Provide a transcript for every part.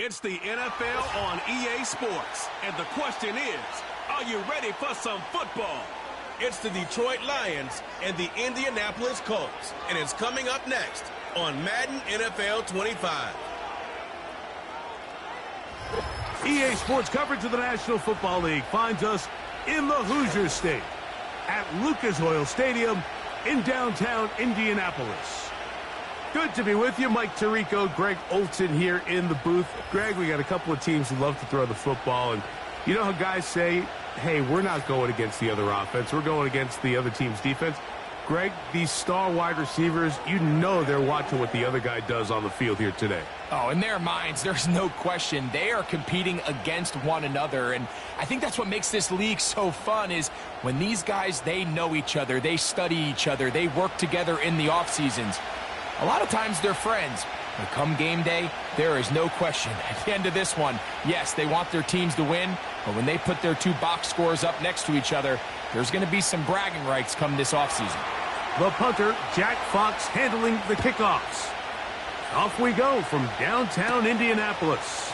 It's the NFL on EA Sports, and the question is, are you ready for some football? It's the Detroit Lions and the Indianapolis Colts, and it's coming up next on Madden NFL 25. EA Sports coverage of the National Football League finds us in the Hoosier State at Lucas Oil Stadium in downtown Indianapolis. Good to be with you. Mike Tirico, Greg Olson here in the booth. Greg, we got a couple of teams who love to throw the football, and you know how guys say, hey, we're not going against the other offense. We're going against the other team's defense. Greg, these star wide receivers, you know they're watching what the other guy does on the field here today. Oh, in their minds, there's no question. They are competing against one another, and I think that's what makes this league so fun is when these guys, they know each other, they study each other, they work together in the off seasons. A lot of times they're friends, but come game day, there is no question. At the end of this one, yes, they want their teams to win, but when they put their two box scores up next to each other, there's going to be some bragging rights come this offseason. The punter, Jack Fox, handling the kickoffs. Off we go from downtown Indianapolis.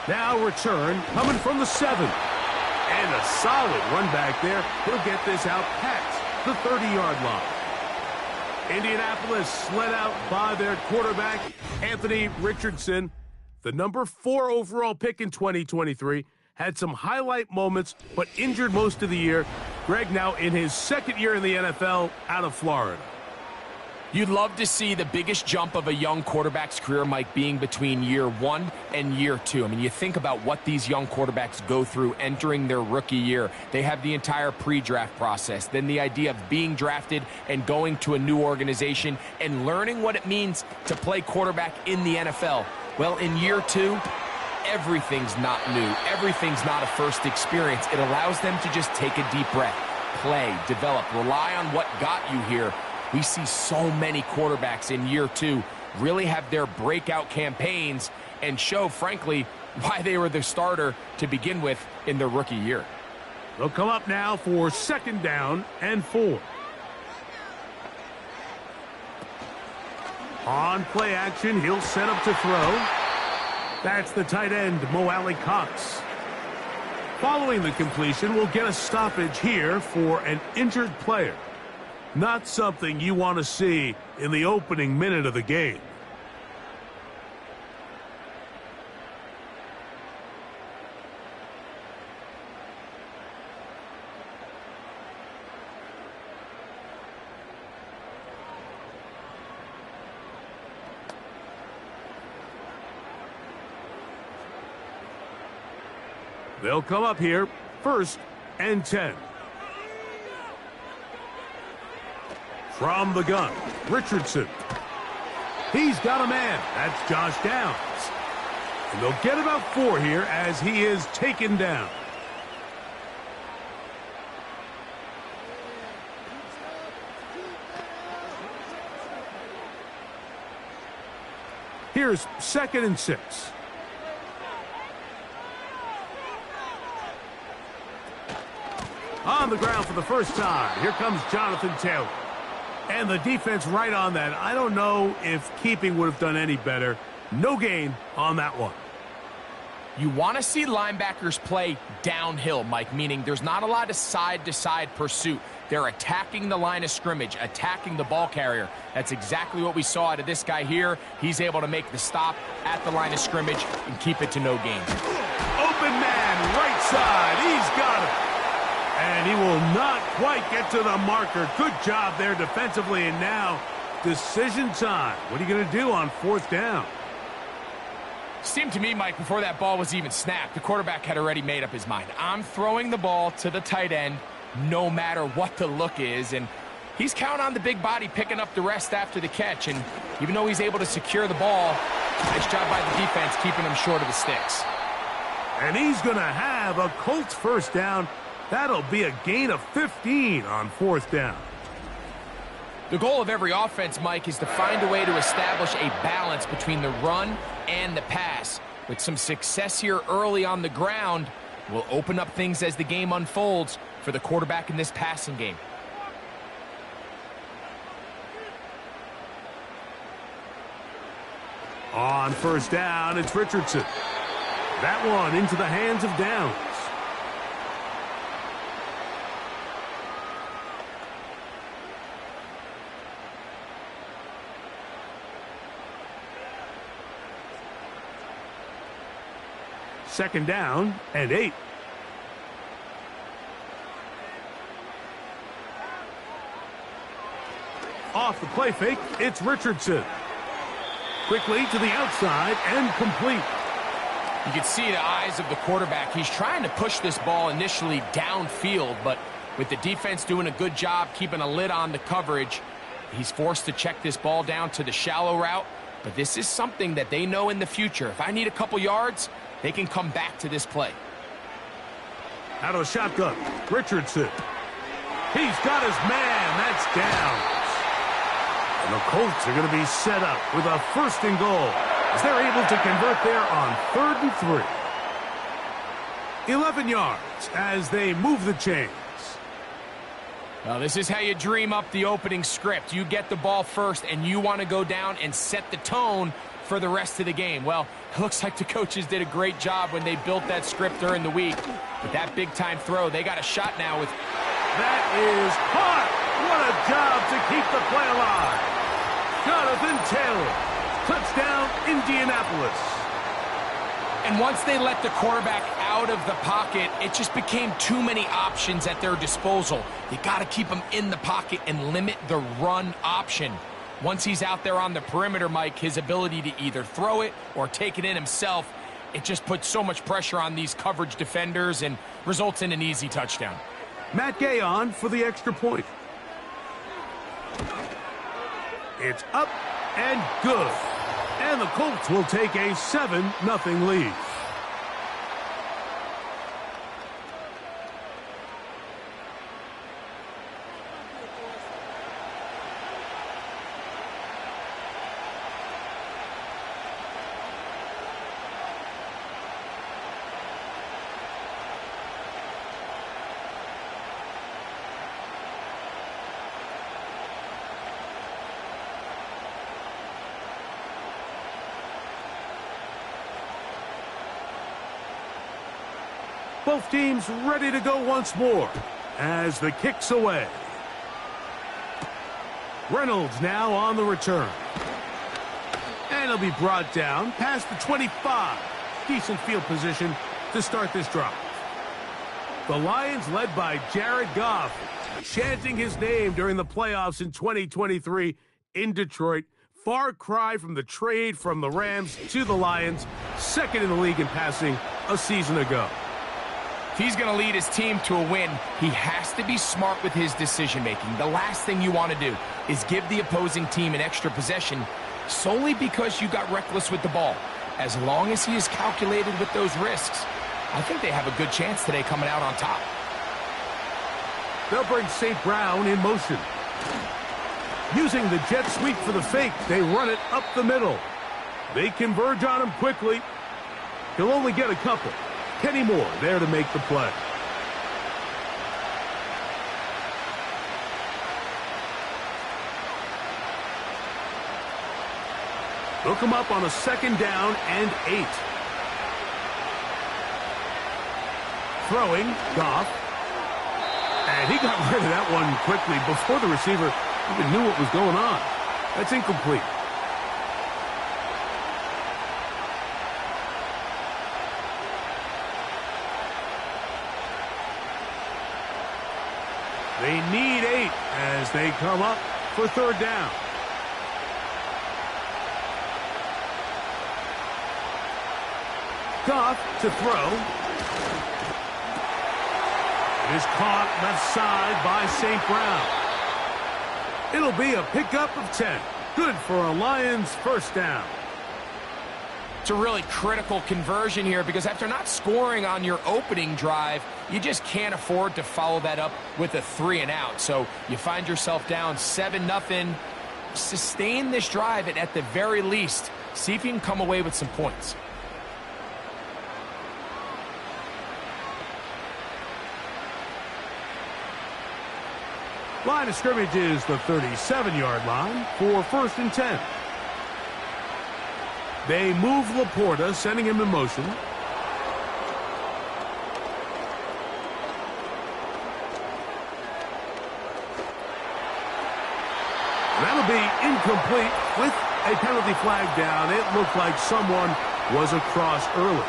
Now return coming from the 7. And a solid run back there. He'll get this out past the 30-yard line. Indianapolis led out by their quarterback, Anthony Richardson. The number 4 overall pick in 2023. Had some highlight moments, but injured most of the year. Greg now in his second year in the NFL out of Florida. You'd love to see the biggest jump of a young quarterback's career, Mike, being between year 1 and year 2. I mean, you think about what these young quarterbacks go through entering their rookie year. They have the entire pre-draft process, then the idea of being drafted and going to a new organization and learning what it means to play quarterback in the NFL. Well, in year 2, everything's not new. Everything's not a first experience. It allows them to just take a deep breath, play, develop, rely on what got you here. We see so many quarterbacks in year 2 really have their breakout campaigns and show, frankly, why they were the starter to begin with in their rookie year. They'll come up now for 2nd down and 4. On play action, he'll set up to throw. That's the tight end, Mo Alley-Cox. Following the completion, we'll get a stoppage here for an injured player. Not something you want to see in the opening minute of the game. They'll come up here, 1st and 10. From the gun, Richardson. He's got a man. That's Josh Downs. And they'll get about 4 here as he is taken down. Here's 2nd and 6. On the ground for the first time. Here comes Jonathan Taylor. And the defense right on that. I don't know if keeping would have done any better. No gain on that one. You want to see linebackers play downhill, Mike, meaning there's not a lot of side-to-side pursuit. They're attacking the line of scrimmage, attacking the ball carrier. That's exactly what we saw out of this guy here. He's able to make the stop at the line of scrimmage and keep it to no gain. Open man, right side. He's got it. And he will not quite get to the marker. Good job there defensively. And now, decision time. What are you going to do on 4th down? Seemed to me, Mike, before that ball was even snapped, the quarterback had already made up his mind. I'm throwing the ball to the tight end no matter what the look is. And he's counting on the big body picking up the rest after the catch. And even though he's able to secure the ball, nice job by the defense keeping him short of the sticks. And he's going to have a Colts 1st down. That'll be a gain of 15 on 4th down. The goal of every offense, Mike, is to find a way to establish a balance between the run and the pass. With some success here early on the ground, will open up things as the game unfolds for the quarterback in this passing game. On first down, it's Richardson. That one into the hands of Downs. Second down and 8. Off the play fake, it's Richardson. Quickly to the outside and complete. You can see the eyes of the quarterback. He's trying to push this ball initially downfield, but with the defense doing a good job keeping a lid on the coverage, he's forced to check this ball down to the shallow route. But this is something that they know in the future. If I need a couple yards, they can come back to this play. Out of a shotgun, Richardson. He's got his man. That's down. And the Colts are going to be set up with a first and goal as they're able to convert there on 3rd and 3. 11 yards as they move the chains. Well, this is how you dream up the opening script. You get the ball first, and you want to go down and set the tone for the rest of the game. Well, it looks like the coaches did a great job when they built that script during the week. But that big-time throw, they got a shot now with... That is caught! What a job to keep the play alive! Jonathan Taylor, touchdown Indianapolis. And once they let the quarterback out of the pocket, it just became too many options at their disposal. You got to keep him in the pocket and limit the run option. Once he's out there on the perimeter, Mike, his ability to either throw it or take it in himself, it just puts so much pressure on these coverage defenders and results in an easy touchdown. Matt Gay on for the extra point. It's up and good. And the Colts will take a 7-0 lead. Both teams ready to go once more as the kick's away. Reynolds now on the return. And he'll be brought down past the 25. Decent field position to start this drive. The Lions led by Jared Goff, chanting his name during the playoffs in 2023 in Detroit. Far cry from the trade from the Rams to the Lions, second in the league in passing a season ago. If he's going to lead his team to a win, he has to be smart with his decision-making. The last thing you want to do is give the opposing team an extra possession solely because you got reckless with the ball. As long as he is calculated with those risks, I think they have a good chance today coming out on top. They'll bring St. Brown in motion. Using the jet sweep for the fake, they run it up the middle. They converge on him quickly. He'll only get a couple. Kenny Moore there to make the play. Hook him up on a second down and 8. Throwing, Goff. And he got rid of that one quickly before the receiver even knew what was going on. That's incomplete. They need 8 as they come up for third down. Goff to throw. It is caught left side by St. Brown. It'll be a pickup of 10. Good for a Lions first down. It's a really critical conversion here because after not scoring on your opening drive, you just can't afford to follow that up with a 3-and-out. So you find yourself down 7-0. Sustain this drive and at the very least, see if you can come away with some points. Line of scrimmage is the 37-yard line for first and 10. They move Laporta, sending him in motion. That'll be incomplete with a penalty flag down. It looked like someone was across early.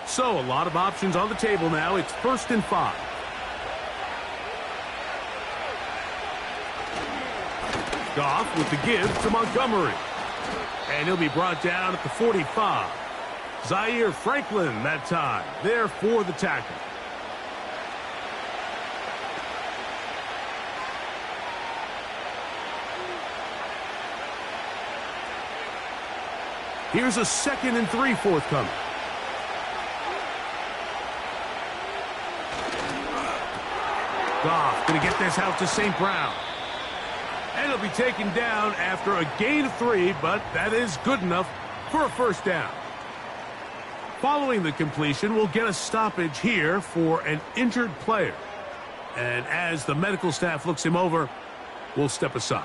So a lot of options on the table now. It's 1st and 5. Goff with the give to Montgomery. And he'll be brought down at the 45. Zaire Franklin that time, there for the tackle. Here's a 2nd and 3 forthcoming. Goff going to get this out to St. Brown. And he'll be taken down after a gain of 3, but that is good enough for a first down. Following the completion, we'll get a stoppage here for an injured player. And as the medical staff looks him over, we'll step aside.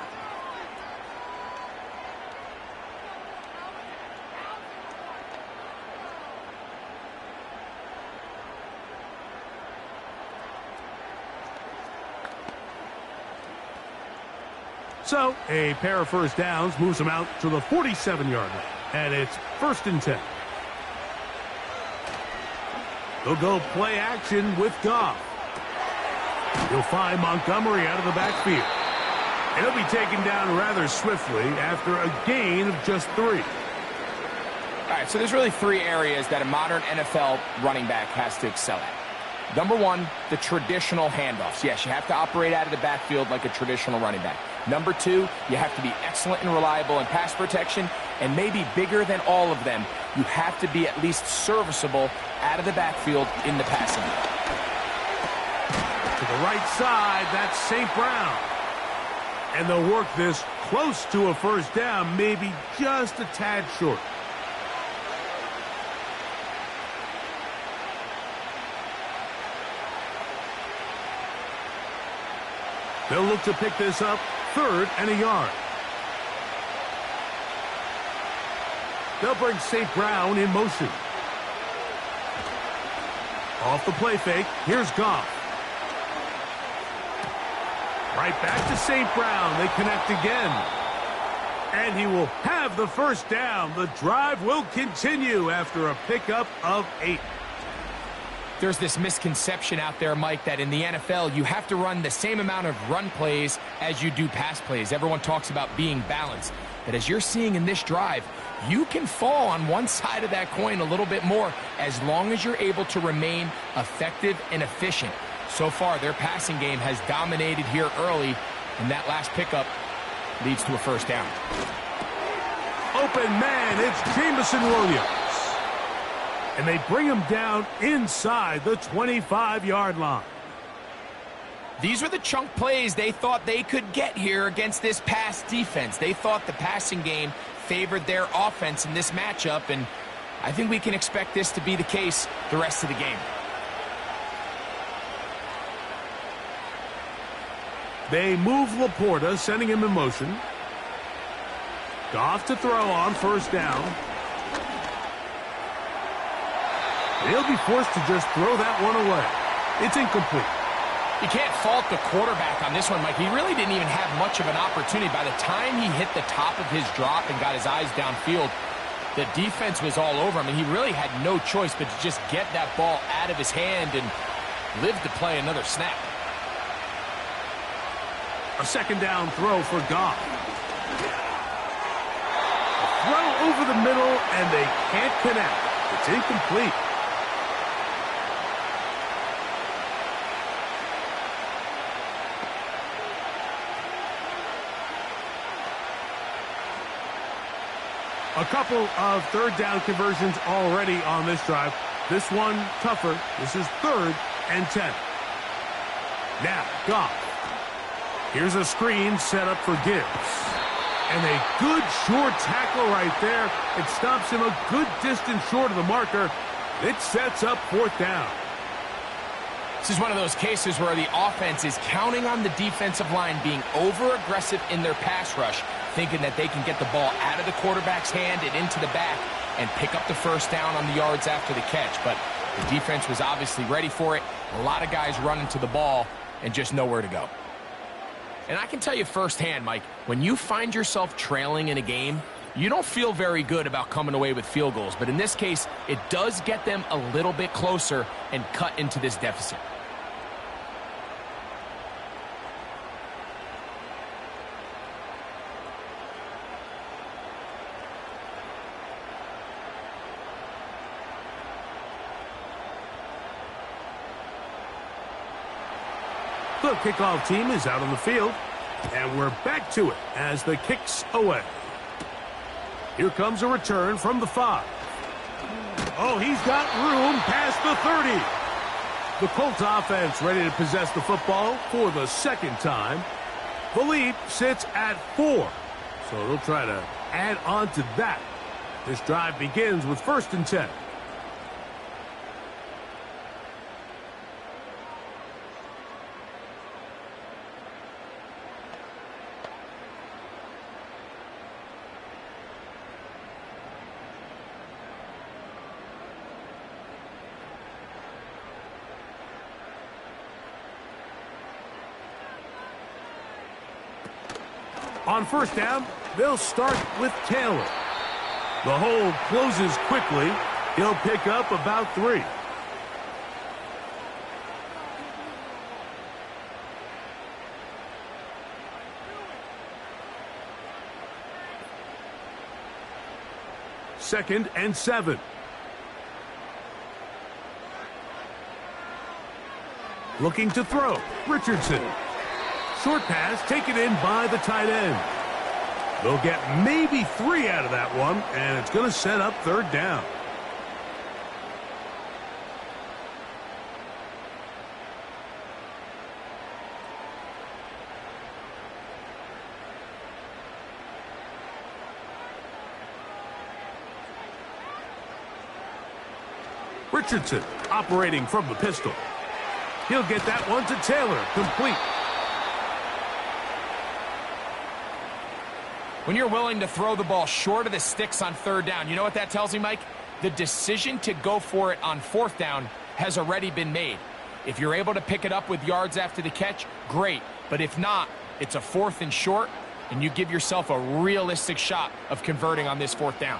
So, a pair of first downs moves them out to the 47-yard line. And it's 1st and 10. They'll go play action with Goff. He'll find Montgomery out of the backfield. And he'll be taken down rather swiftly after a gain of just 3. All right, so there's really 3 areas that a modern NFL running back has to excel at. Number 1, the traditional handoffs. Yes, you have to operate out of the backfield like a traditional running back. Number 2, you have to be excellent and reliable in pass protection, and maybe bigger than all of them, you have to be at least serviceable out of the backfield in the passing game. To the right side, that's St. Brown. And they'll work this close to a first down, maybe just a tad short. They'll look to pick this up, 3rd and a yard. They'll bring St. Brown in motion. Off the play fake, here's Goff. Right back to St. Brown. They connect again. And he will have the first down. The drive will continue after a pickup of 8. There's this misconception out there, Mike, that in the NFL, you have to run the same amount of run plays as you do pass plays. Everyone talks about being balanced. But as you're seeing in this drive, you can fall on one side of that coin a little bit more as long as you're able to remain effective and efficient. So far, their passing game has dominated here early, and that last pickup leads to a first down. Open man, it's Jamison Williams. And they bring him down inside the 25-yard line. These were the chunk plays they thought they could get here against this pass defense. They thought the passing game favored their offense in this matchup, and I think we can expect this to be the case the rest of the game. They move Laporta, sending him in motion. Goff to throw on first down. He'll be forced to just throw that one away. It's incomplete. You can't fault the quarterback on this one, Mike. He really didn't even have much of an opportunity. By the time he hit the top of his drop and got his eyes downfield, the defense was all over him, and he really had no choice but to just get that ball out of his hand and live to play another snap. A second down throw for Goff. A throw over the middle, and they can't connect. It's incomplete. A couple of third down conversions already on this drive. This one tougher. This is 3rd and 10. Now, Goff. Here's a screen set up for Gibbs. And a good short tackle right there. It stops him a good distance short of the marker. It sets up fourth down. This is one of those cases where the offense is counting on the defensive line being over-aggressive in their pass rush, thinking that they can get the ball out of the quarterback's hand and into the back and pick up the first down on the yards after the catch. But the defense was obviously ready for it. A lot of guys running to the ball and just nowhere to go. And I can tell you firsthand, Mike, when you find yourself trailing in a game, you don't feel very good about coming away with field goals. But in this case, it does get them a little bit closer and cut into this deficit. The kickoff team is out on the field, and we're back to it as the kick's away. Here comes a return from the 5. Oh, he's got room past the 30. The Colts offense ready to possess the football for the second time. The lead sits at 4, so they'll try to add on to that. This drive begins with 1st and 10. On 1st down, they'll start with Taylor. The hole closes quickly. He'll pick up about 3. Second and 7. Looking to throw. Richardson. Short pass taken in by the tight end. They'll get maybe 3 out of that one, and it's going to set up 3rd down. Richardson operating from the pistol. He'll get that one to Taylor, complete. When you're willing to throw the ball short of the sticks on 3rd down, you know what that tells me, Mike? The decision to go for it on 4th down has already been made. If you're able to pick it up with yards after the catch, great. But if not, it's a 4th and short, and you give yourself a realistic shot of converting on this 4th down.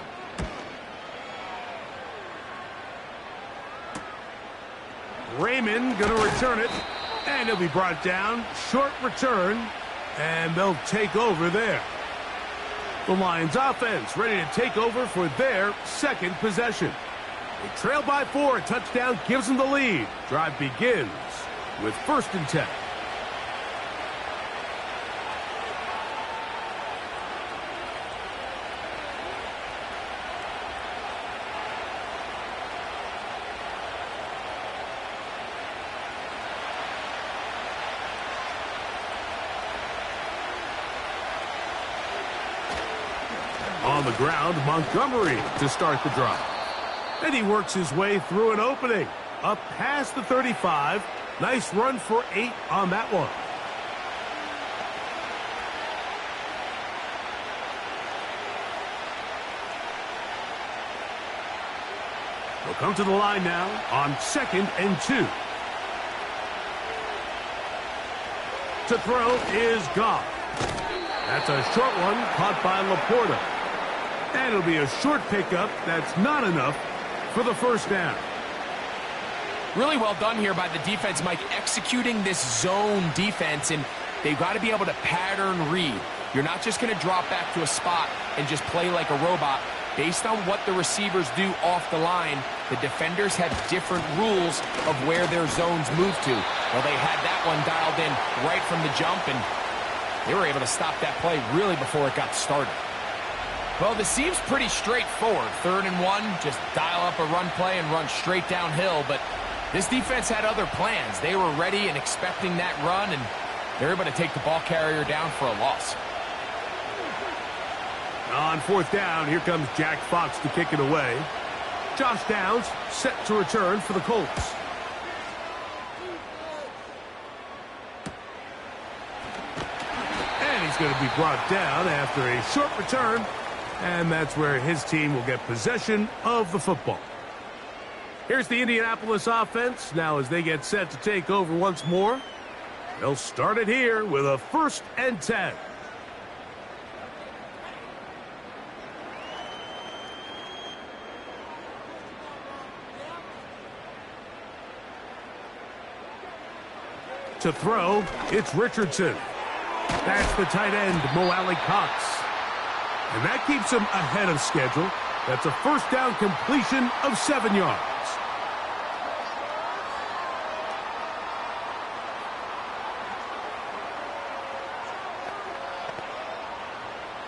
Raymond going to return it, and he'll be brought down. Short return, and they'll take over there. The Lions offense ready to take over for their 2nd possession. They trail by 4. A touchdown gives them the lead. Drive begins with 1st and 10. On the ground, Montgomery to start the drive. And he works his way through an opening. Up past the 35. Nice run for 8 on that one. They'll come to the line now on 2nd and 2. To throw is Goff. That's a short one caught by Laporta. And it'll be a short pickup. That's not enough for the 1st down. Really well done here by the defense, Mike, executing this zone defense, and they've got to be able to pattern read. You're not just going to drop back to a spot and just play like a robot. Based on what the receivers do off the line, the defenders have different rules of where their zones move to. Well, they had that one dialed in right from the jump, and they were able to stop that play really before it got started. Well, this seems pretty straightforward. 3rd and 1, just dial up a run play and run straight downhill. But this defense had other plans. They were ready and expecting that run, and they're able to take the ball carrier down for a loss. On 4th down, here comes Jack Fox to kick it away. Josh Downs set to return for the Colts. And he's going to be brought down after a short return. And that's where his team will get possession of the football. Here's the Indianapolis offense. Now as they get set to take over once more, they'll start it here with a 1st and 10. To throw, it's Richardson. That's the tight end, Mo Alley-Cox. And that keeps him ahead of schedule. That's a 1st down completion of 7 yards.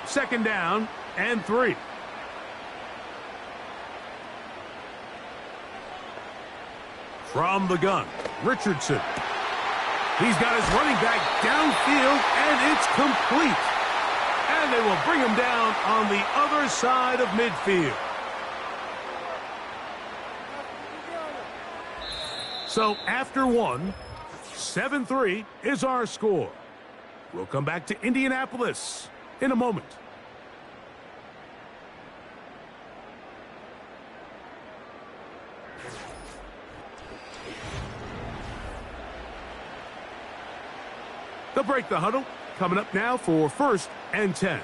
Second down and 3. From the gun, Richardson. He's got his running back downfield, and it's complete. And they will bring him down on the other side of midfield. So after 1, 7-3 is our score. We'll come back to Indianapolis in a moment. They'll break the huddle. Coming up now for 1st and 10.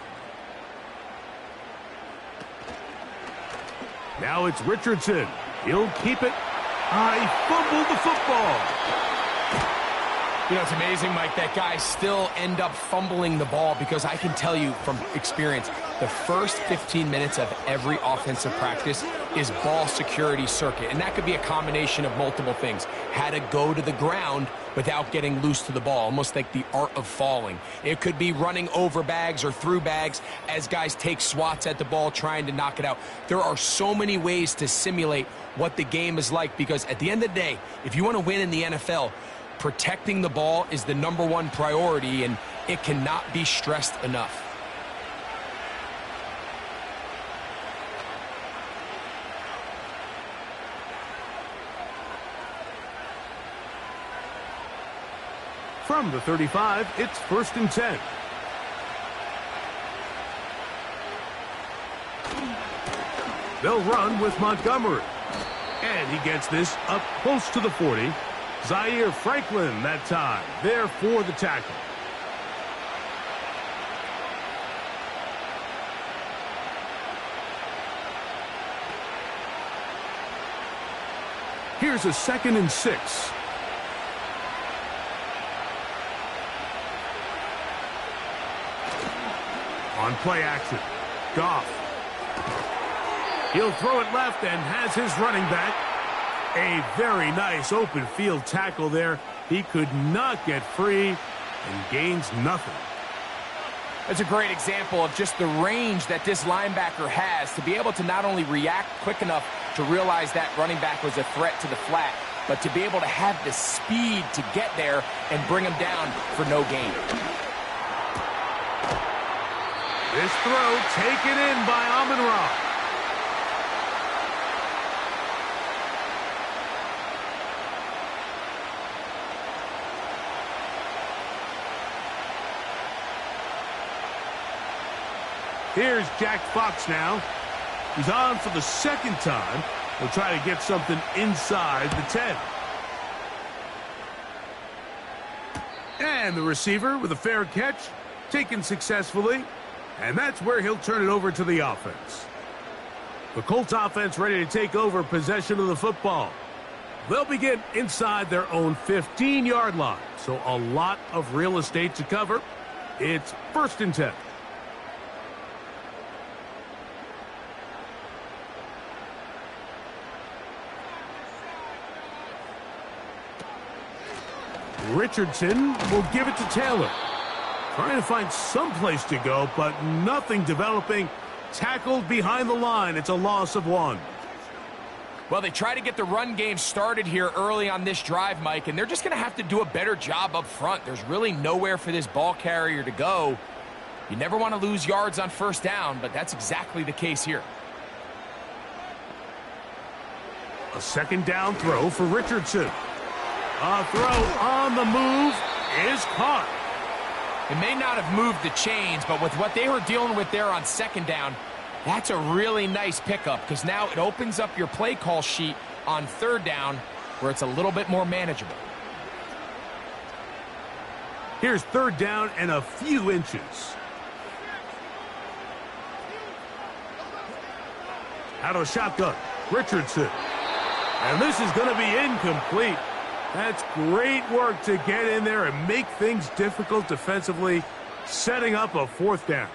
Now it's Richardson. He'll keep it. He fumbled the football. You know, it's amazing, Mike, that guys still end up fumbling the ball because I can tell you from experience, the first 15 minutes of every offensive practice is ball security circuit. And that could be a combination of multiple things. How to go to the ground without getting loose to the ball, almost like the art of falling. It could be running over bags or through bags as guys take swats at the ball trying to knock it out. There are so many ways to simulate what the game is like because at the end of the day, if you want to win in the NFL, protecting the ball is the #1 priority, and it cannot be stressed enough. From the 35, it's 1st and 10. They'll run with Montgomery. And he gets this up close to the 40. Zaire Franklin that time, there for the tackle. Here's a 2nd and 6. On play action, Goff. He'll throw it left and has his running back. A very nice open field tackle there. He could not get free and gains nothing. That's a great example of just the range that this linebacker has to be able to not only react quick enough to realize that running back was a threat to the flat, but to be able to have the speed to get there and bring him down for no gain. This throw taken in by Amon-Ra. Here's Jack Fox now. He's on for the 2nd time. He'll try to get something inside the 10. And the receiver with a fair catch, taken successfully. And that's where he'll turn it over to the offense. The Colts offense ready to take over possession of the football. They'll begin inside their own 15-yard line. So a lot of real estate to cover. It's 1st and 10. Richardson will give it to Taylor. Trying to find some place to go, but nothing developing. Tackled behind the line. It's a loss of 1. Well, they try to get the run game started here early on this drive, Mike, and they're just going to have to do a better job up front. There's really nowhere for this ball carrier to go. You never want to lose yards on 1st down, but that's exactly the case here. A second down throw for Richardson. A throw on the move is caught. It may not have moved the chains, but with what they were dealing with there on second down, that's a really nice pickup because now it opens up your play call sheet on third down where it's a little bit more manageable. Here's third down and a few inches. Out of shotgun, Richardson. And this is going to be incomplete. That's great work to get in there and make things difficult defensively, setting up a fourth down.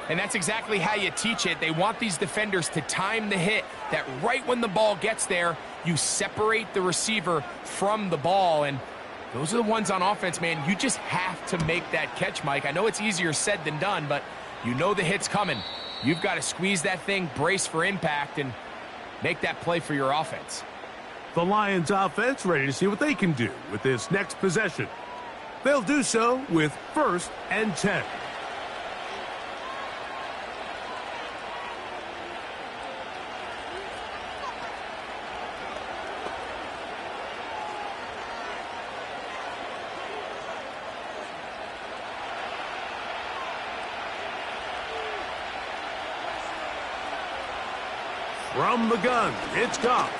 And that's exactly how you teach it. They want these defenders to time the hit, that right when the ball gets there, you separate the receiver from the ball. And those are the ones on offense, man. You just have to make that catch, Mike. I know it's easier said than done, but you know the hit's coming. You've got to squeeze that thing, brace for impact, and make that play for your offense. The Lions offense ready to see what they can do with this next possession. They'll do so with 1st and 10. From the gun, it's Goff.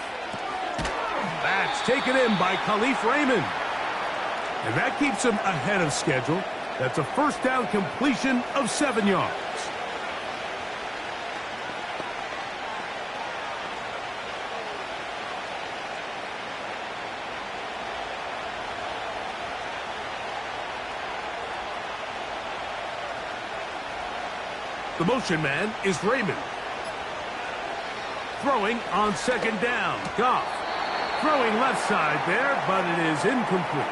That's taken in by Khalif Raymond. And that keeps him ahead of schedule. That's a first down completion of 7 yards. The motion man is Raymond. Throwing on second down, Goff. Throwing left side there, but it is incomplete.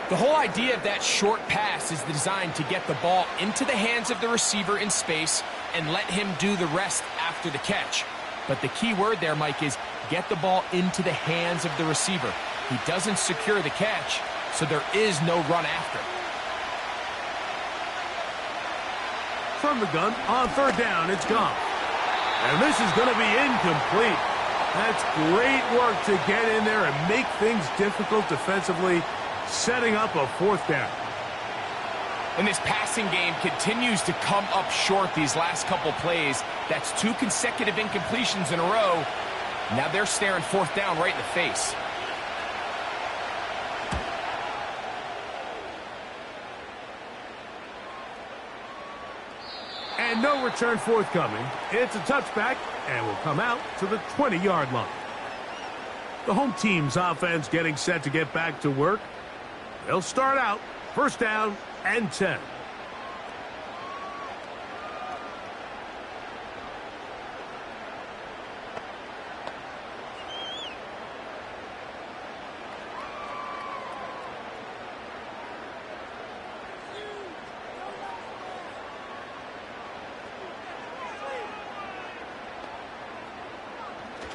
The whole idea of that short pass is designed to get the ball into the hands of the receiver in space and let him do the rest after the catch. But the key word there, Mike, is get the ball into the hands of the receiver. He doesn't secure the catch, so there is no run after. From the gun, on third down, it's Goff. And this is going to be incomplete. That's great work to get in there and make things difficult defensively, setting up a fourth down. And this passing game continues to come up short these last couple plays. That's 2 consecutive incompletions in a row. Now they're staring fourth down right in the face. And no return forthcoming. It's a touchback and will come out to the 20-yard line. The home team's offense getting set to get back to work. They'll start out first down and 10.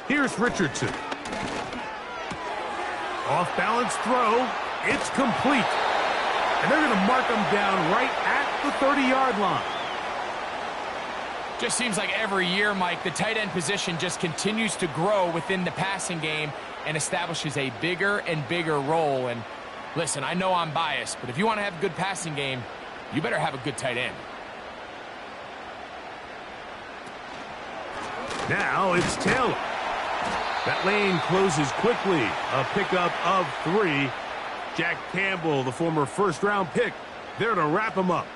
Here's Richardson. Off-balance throw. It's complete. And they're going to mark him down right at the 30-yard line. Just seems like every year, Mike, the tight end position just continues to grow within the passing game and establishes a bigger and bigger role. And listen, I know I'm biased, but if you want to have a good passing game, you better have a good tight end. Now it's Taylor. That lane closes quickly. A pickup of 3. Jack Campbell, the former first-round pick, there to wrap him up.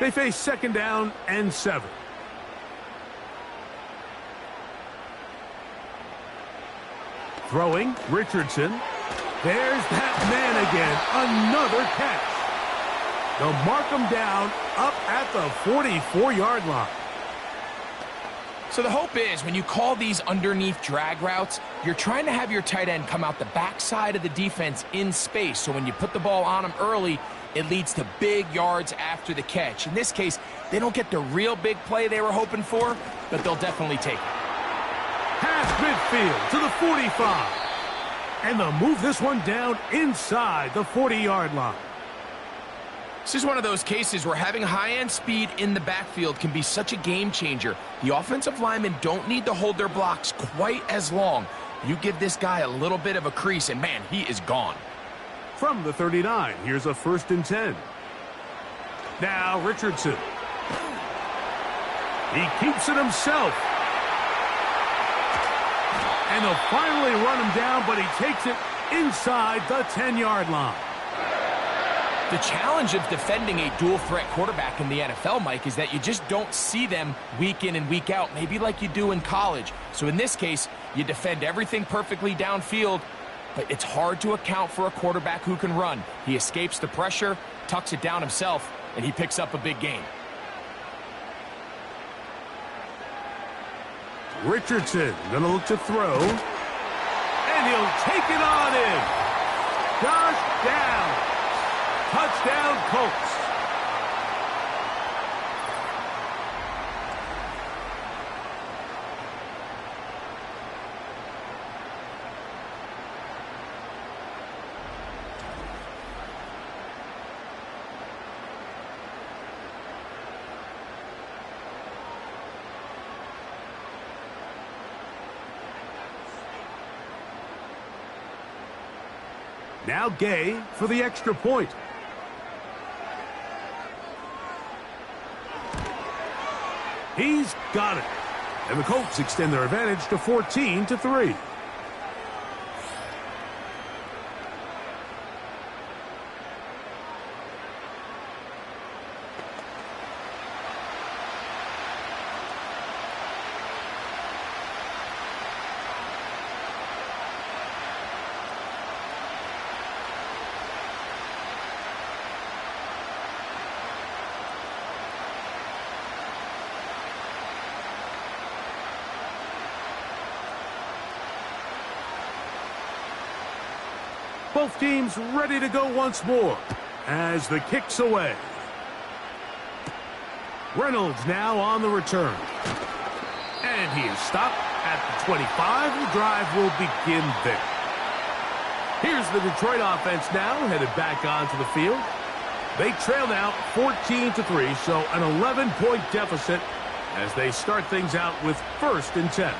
They face second down and 7. Throwing, Richardson. There's that man again. Another catch. They'll mark him down up at the 44-yard line. So the hope is when you call these underneath drag routes, you're trying to have your tight end come out the backside of the defense in space. So when you put the ball on him early, it leads to big yards after the catch. In this case, they don't get the real big play they were hoping for, but they'll definitely take it. Past midfield to the 45. And they'll move this one down inside the 40-yard line. This is one of those cases where having high-end speed in the backfield can be such a game changer. The offensive linemen don't need to hold their blocks quite as long. You give this guy a little bit of a crease, and man, he is gone. From the 39, here's a 1st and 10. Now Richardson. He keeps it himself. And they'll finally run him down, but he takes it inside the 10-yard line. The challenge of defending a dual-threat quarterback in the NFL, Mike, is that you just don't see them week in and week out, maybe like you do in college. So in this case, you defend everything perfectly downfield, but it's hard to account for a quarterback who can run. He escapes the pressure, tucks it down himself, and he picks up a big gain. Richardson gonna look to throw, and he'll take it on in. Josh down. Touchdown, Colts. Now Gay for the extra point. He's got it. And the Colts extend their advantage to 14-3. Both teams ready to go once more as the kick's away. Reynolds now on the return. And he is stopped at the 25. The drive will begin there. Here's the Detroit offense now headed back onto the field. They trail now 14-3, so an 11-point deficit as they start things out with 1st and 10.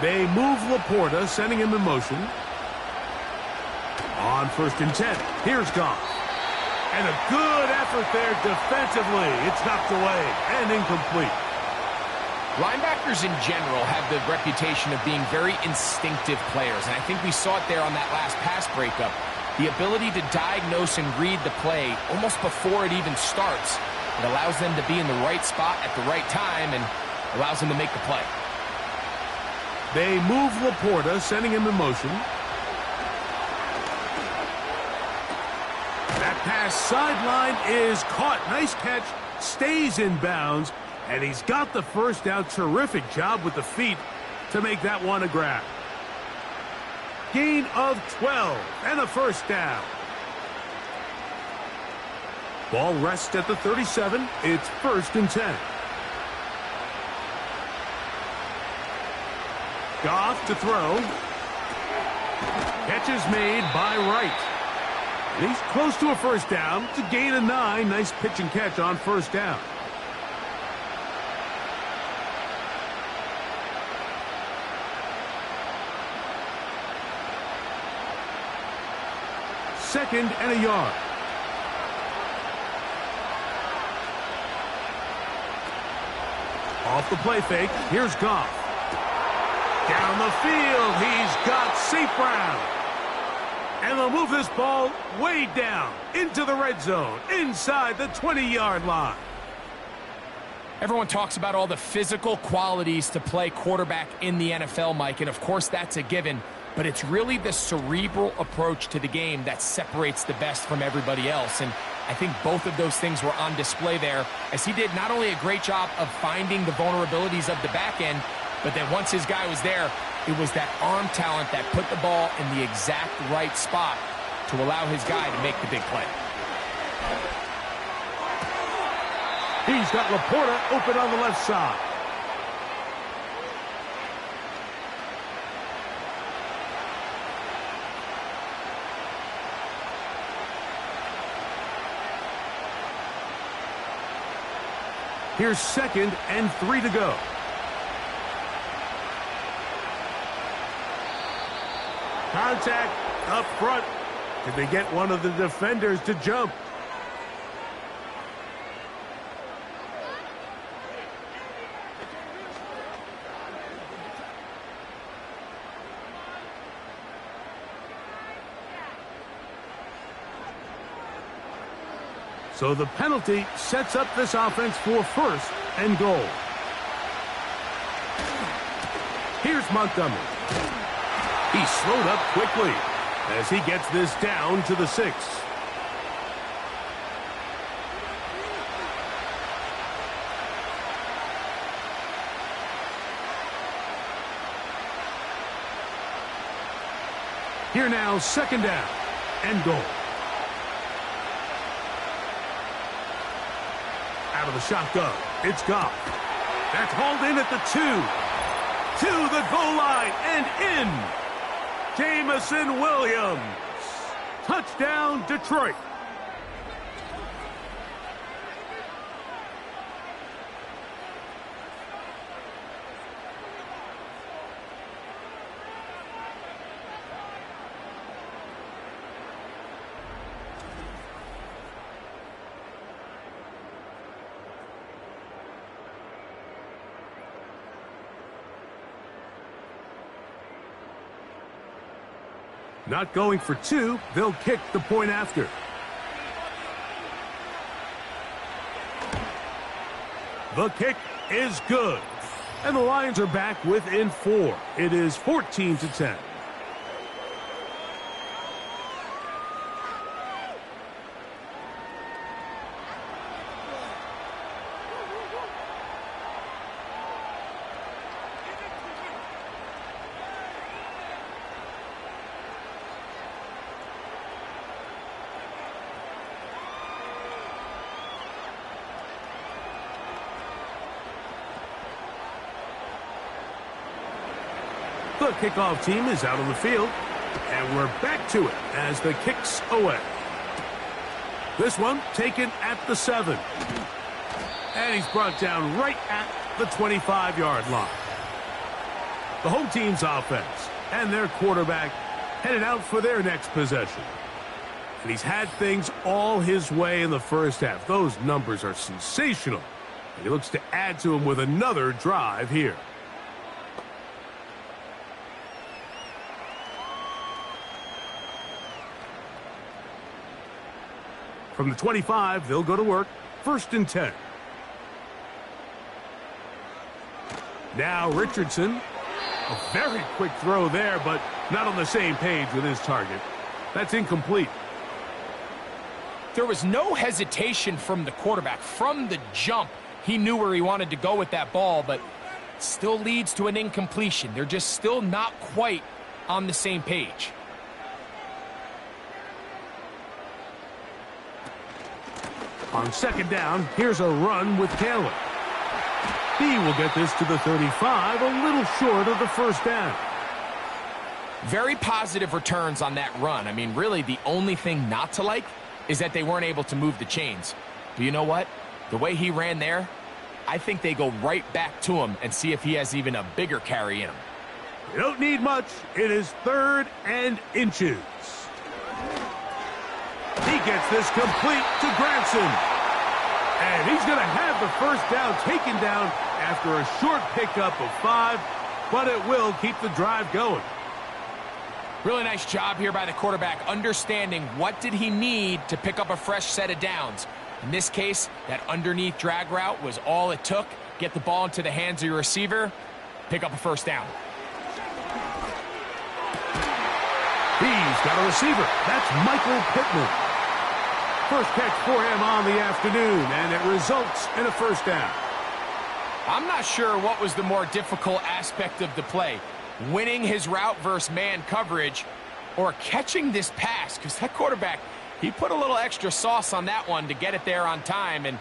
They move Laporta, sending him in motion. On 1st and 10, here's Goff. And a good effort there defensively. It's knocked away and incomplete. Linebackers in general have the reputation of being very instinctive players, and I think we saw it there on that last pass breakup. The ability to diagnose and read the play almost before it even starts. It allows them to be in the right spot at the right time and allows them to make the play. They move Laporta, sending him in motion. That pass sideline is caught. Nice catch, stays in bounds, and he's got the first down. Terrific job with the feet to make that one a grab. Gain of 12 and a 1st down. Ball rests at the 37. It's 1st and 10. Goff to throw. Catch is made by Wright. And he's close to a 1st down. It's a gain of 9. Nice pitch and catch on 1st down. Second and a yard. Off the play fake. Here's Goff. Down the field, he's got St. Brown. And they'll move this ball way down into the red zone, inside the 20-yard line. Everyone talks about all the physical qualities to play quarterback in the NFL, Mike, and of course that's a given, but it's really the cerebral approach to the game that separates the best from everybody else, and I think both of those things were on display there, as he did not only a great job of finding the vulnerabilities of the back end, but then once his guy was there, it was that arm talent that put the ball in the exact right spot to allow his guy to make the big play. He's got Laporta open on the left side. Here's 2nd and 3 to go. Contact up front. Did they get one of the defenders to jump? So the penalty sets up this offense for 1st and goal. Here's Montgomery. He slowed up quickly as he gets this down to the 6. Here now, 2nd down and goal. Out of the shotgun, it's Goff. That's hauled in at the 2. To the goal line and in. Jamison Williams. Touchdown, Detroit. Not going for 2, they'll kick the point after. The kick is good. And the Lions are back within 4. It is 14-10. The kickoff team is out on the field, and we're back to it as the kick's away. This one taken at the 7. And he's brought down right at the 25-yard line. The home team's offense and their quarterback headed out for their next possession. And he's had things all his way in the first half. Those numbers are sensational. And he looks to add to them with another drive here. From the 25, they'll go to work. 1st and 10. Now Richardson. A very quick throw there, but not on the same page with his target. That's incomplete. There was no hesitation from the quarterback. From the jump, he knew where he wanted to go with that ball, but still leads to an incompletion. They're just still not quite on the same page. On 2nd down, here's a run with Taylor. He will get this to the 35, a little short of the 1st down. Very positive returns on that run. I mean, really, the only thing not to like is that they weren't able to move the chains. But you know what? The way he ran there, I think they go right back to him and see if he has even a bigger carry in him. You don't need much. It is 3rd and inches. He gets this complete to Granson. And he's going to have the 1st down taken down after a short pickup of 5, but it will keep the drive going. Really nice job here by the quarterback, understanding what did he need to pick up a fresh set of downs. In this case, that underneath drag route was all it took. Get the ball into the hands of your receiver, pick up a 1st down. He's got a receiver. That's Michael Pittman. First catch for him on the afternoon, and it results in a 1st down. I'm not sure what was the more difficult aspect of the play, winning his route versus man coverage or catching this pass, because that quarterback, he put a little extra sauce on that one to get it there on time, and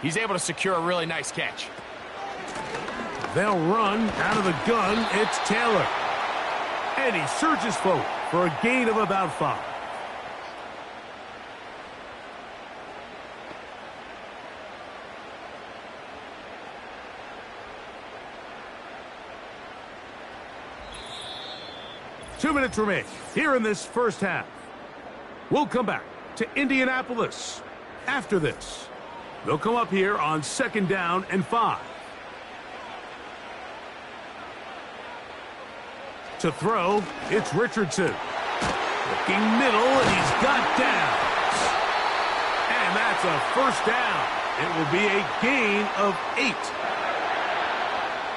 He's able to secure a really nice catch. They'll run out of the gun. It's Taylor. And he surges forward for a gain of about 5. Two minutes remain here in this first half. We'll come back to Indianapolis after this. They'll come up here on 2nd down and 5. To throw, it's Richardson. Looking middle, and he's got downs. And that's a first down. It will be a gain of 8.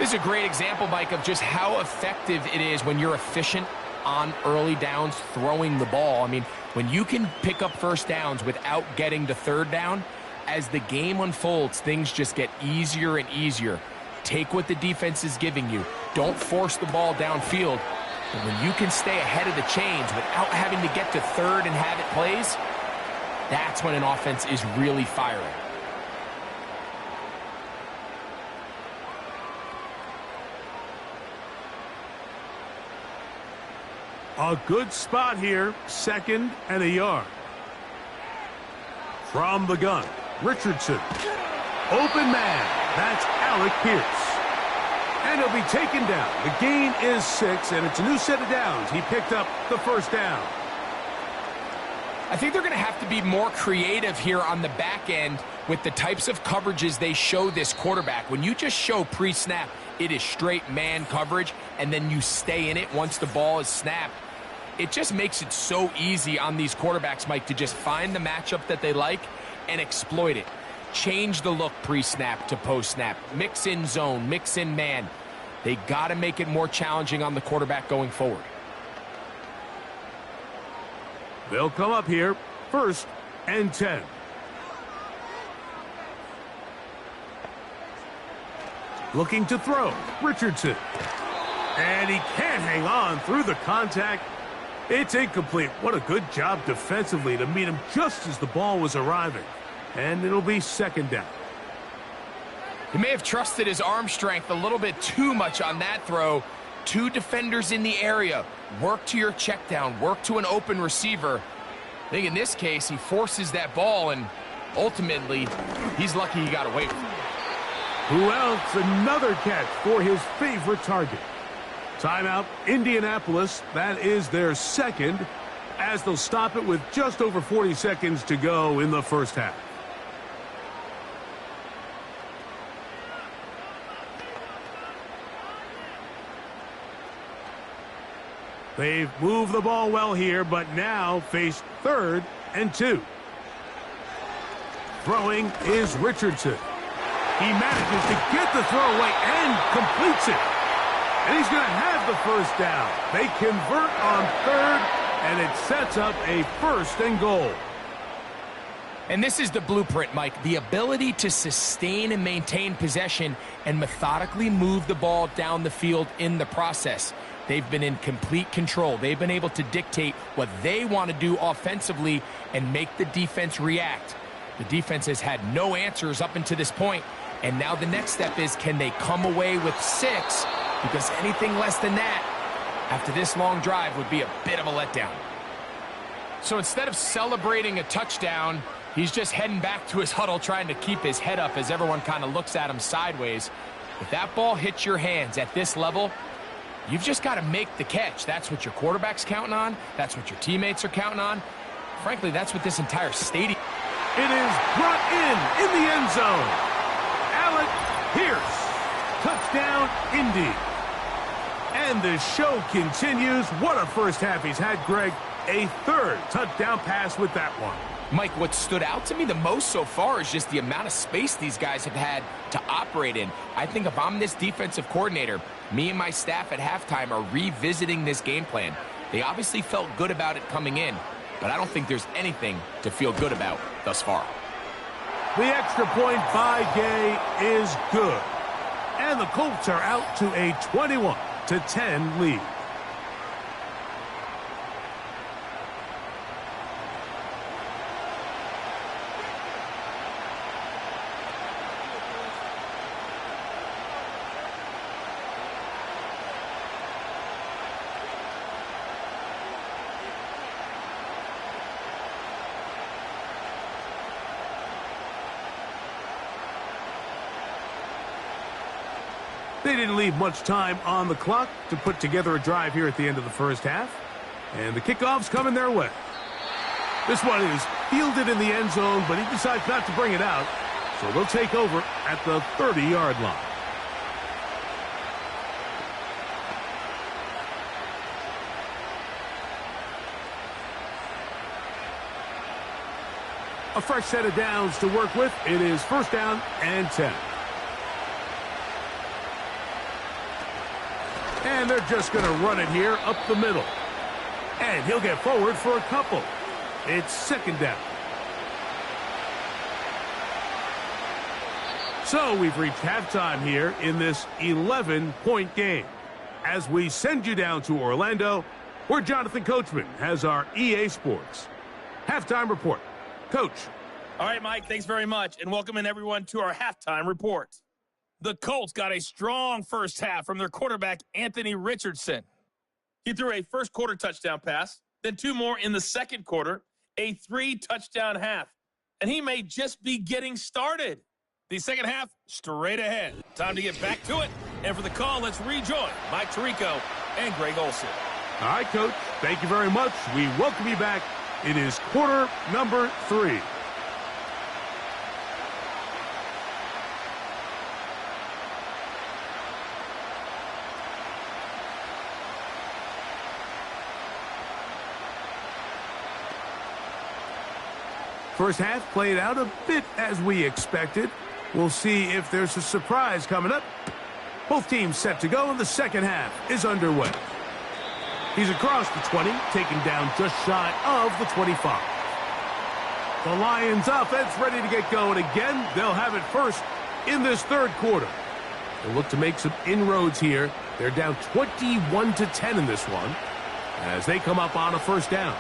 This is a great example, Mike, of just how effective it is when you're efficient on early downs throwing the ball. I mean, when you can pick up first downs without getting to 3rd down, as the game unfolds, things just get easier and easier. Take what the defense is giving you. Don't force the ball downfield. And when you can stay ahead of the chains without having to get to 3rd and have it plays, that's when an offense is really firing. A good spot here, 2nd and a yard. From the gun, Richardson. Open man, that's Alec Pierce. And he'll be taken down. The gain is 6, and it's a new set of downs. He picked up the first down. I think they're going to have to be more creative here on the back end with the types of coverages they show this quarterback. When you just show pre-snap, it is straight man coverage, and then you stay in it once the ball is snapped. It just makes it so easy on these quarterbacks, Mike, to just find the matchup that they like and exploit it. Change the look pre-snap to post-snap. Mix in zone, mix in man. They got to make it more challenging on the quarterback going forward. They'll come up here, 1st and 10. Looking to throw, Richardson. And he can't hang on through the contact. It's incomplete. What a good job defensively to meet him just as the ball was arriving. And it'll be 2nd down. He may have trusted his arm strength a little bit too much on that throw. 2 defenders in the area. Work to your check down. Work to an open receiver. I think in this case, he forces that ball, and ultimately, he's lucky he got away with it. Who else? Another catch for his favorite target. Timeout, Indianapolis. That is their 2nd, as they'll stop it with just over 40 seconds to go in the first half. They've moved the ball well here, but now face 3rd and 2. Throwing is Richardson. He manages to get the throw away and completes it. And he's going to have the first down. They convert on 3rd, and it sets up a 1st and goal. And this is the blueprint, Mike. The ability to sustain and maintain possession and methodically move the ball down the field in the process. They've been in complete control. They've been able to dictate what they want to do offensively and make the defense react. The defense has had no answers up until this point, and now the next step is, can they come away with 6? Because anything less than that after this long drive would be a bit of a letdown. So instead of celebrating a touchdown, he's just heading back to his huddle trying to keep his head up as everyone kind of looks at him sideways. If that ball hits your hands at this level, you've just got to make the catch. That's what your quarterback's counting on. That's what your teammates are counting on. Frankly, that's what this entire stadium. It is brought in the end zone. Alec Pierce. Touchdown, Indy. And the show continues. What a first half he's had, Greg. A 3rd touchdown pass with that one. Mike, what stood out to me the most so far is just the amount of space these guys have had to operate in. I think if I'm this defensive coordinator, me and my staff at halftime are revisiting this game plan. They obviously felt good about it coming in, but I don't think there's anything to feel good about thus far. The extra point by Gay is good. And the Colts are out to a 21-10 lead. They didn't leave much time on the clock to put together a drive here at the end of the first half. And the kickoff's coming their way. This one is fielded in the end zone, but he decides not to bring it out. So they'll take over at the 30-yard line. A fresh set of downs to work with. It is first down and 10. And they're just going to run it here up the middle. And he'll get forward for a couple. It's second down. So we've reached halftime here in this 11-point game. As we send you down to Orlando, where Jonathan Coachman has our EA Sports halftime report. Coach. All right, Mike, thanks very much. And welcome in everyone to our halftime report. The Colts got a strong first half from their quarterback, Anthony Richardson. He threw a first quarter touchdown pass, then 2 more in the second quarter, a 3-touchdown half. And he may just be getting started. The second half, straight ahead. Time to get back to it. And for the call, let's rejoin Mike Tirico and Greg Olsen. All right, Coach. Thank you very much. We welcome you back. It is quarter number 3. First half played out a bit as we expected. We'll see if there's a surprise coming up. Both teams set to go, and the second half is underway. He's across the 20, taken down just shy of the 25. The Lions offense ready to get going again. They'll have it first in this third quarter. They'll look to make some inroads here. They're down 21-10 in this one as they come up on a first down.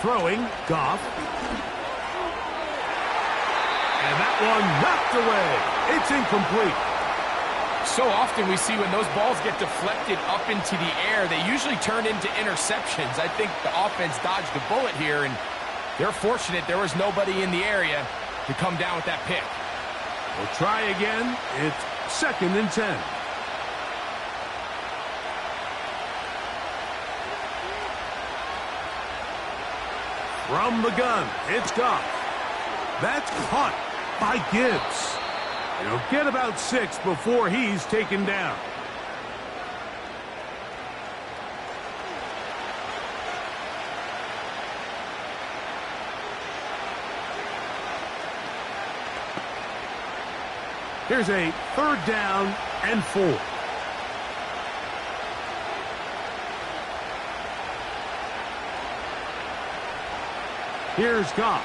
Throwing, Goff. And that one knocked away. It's incomplete. So often we see when those balls get deflected up into the air, they usually turn into interceptions. I think the offense dodged a bullet here, and they're fortunate there was nobody in the area to come down with that pick. We'll try again. It's second and 10. From the gun, it's Goff. That's caught by Gibbs. He'll get about 6 before he's taken down. Here's a third down and 4. Here's Goff.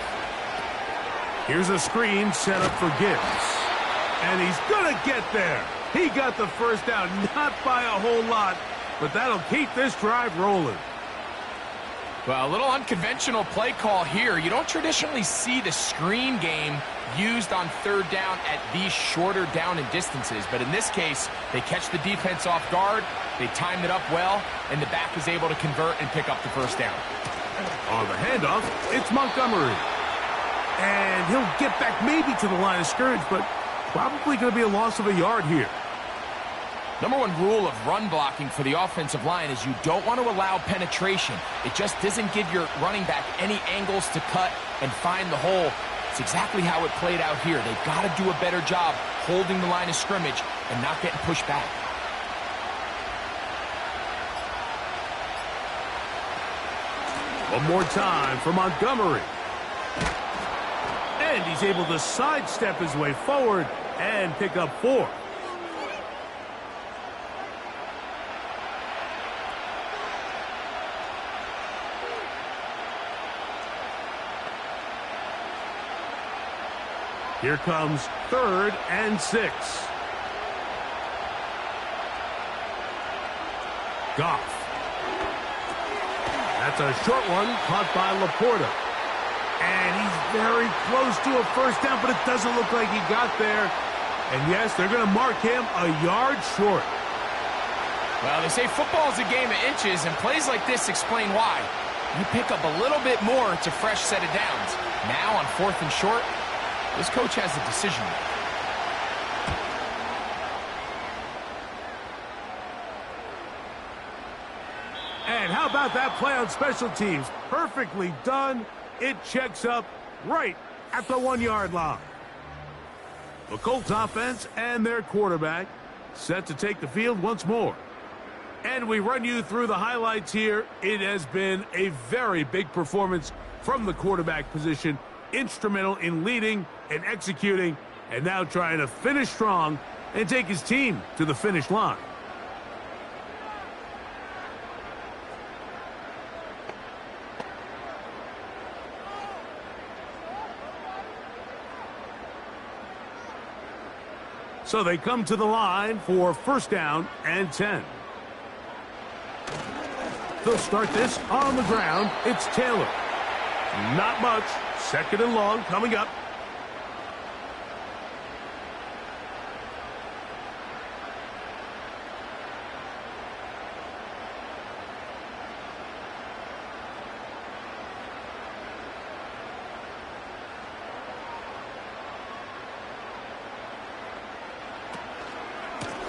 Here's a screen set up for Gibbs. And he's going to get there. He got the first down, not by a whole lot, but that'll keep this drive rolling. Well, a little unconventional play call here. You don't traditionally see the screen game used on third down at these shorter down and distances. But in this case, they catch the defense off guard, they timed it up well, and the back is able to convert and pick up the first down. On the handoff, it's Montgomery. And he'll get back maybe to the line of scrimmage, but probably going to be a loss of a yard here. Number one rule of run blocking for the offensive line is you don't want to allow penetration. It just doesn't give your running back any angles to cut and find the hole. It's exactly how it played out here. They've got to do a better job holding the line of scrimmage and not getting pushed back. One more time for Montgomery. And he's able to sidestep his way forward and pick up 4. Here comes third and 6. Goff. That's a short one caught by Laporta. And he's very close to a first down, but it doesn't look like he got there. And yes, they're going to mark him a yard short. Well, they say football is a game of inches, and plays like this explain why. You pick up a little bit more, it's a fresh set of downs. Now on 4th and short, this coach has a decision. And how about that play on special teams? Perfectly done. It checks up right at the 1-yard line. The Colts offense and their quarterback set to take the field once more. And we run you through the highlights here. It has been a very big performance from the quarterback position. Instrumental in leading and executing, and now trying to finish strong and take his team to the finish line. So they come to the line for 1st down and 10. They'll start this on the ground. It's Taylor. Not much. 2nd and long coming up.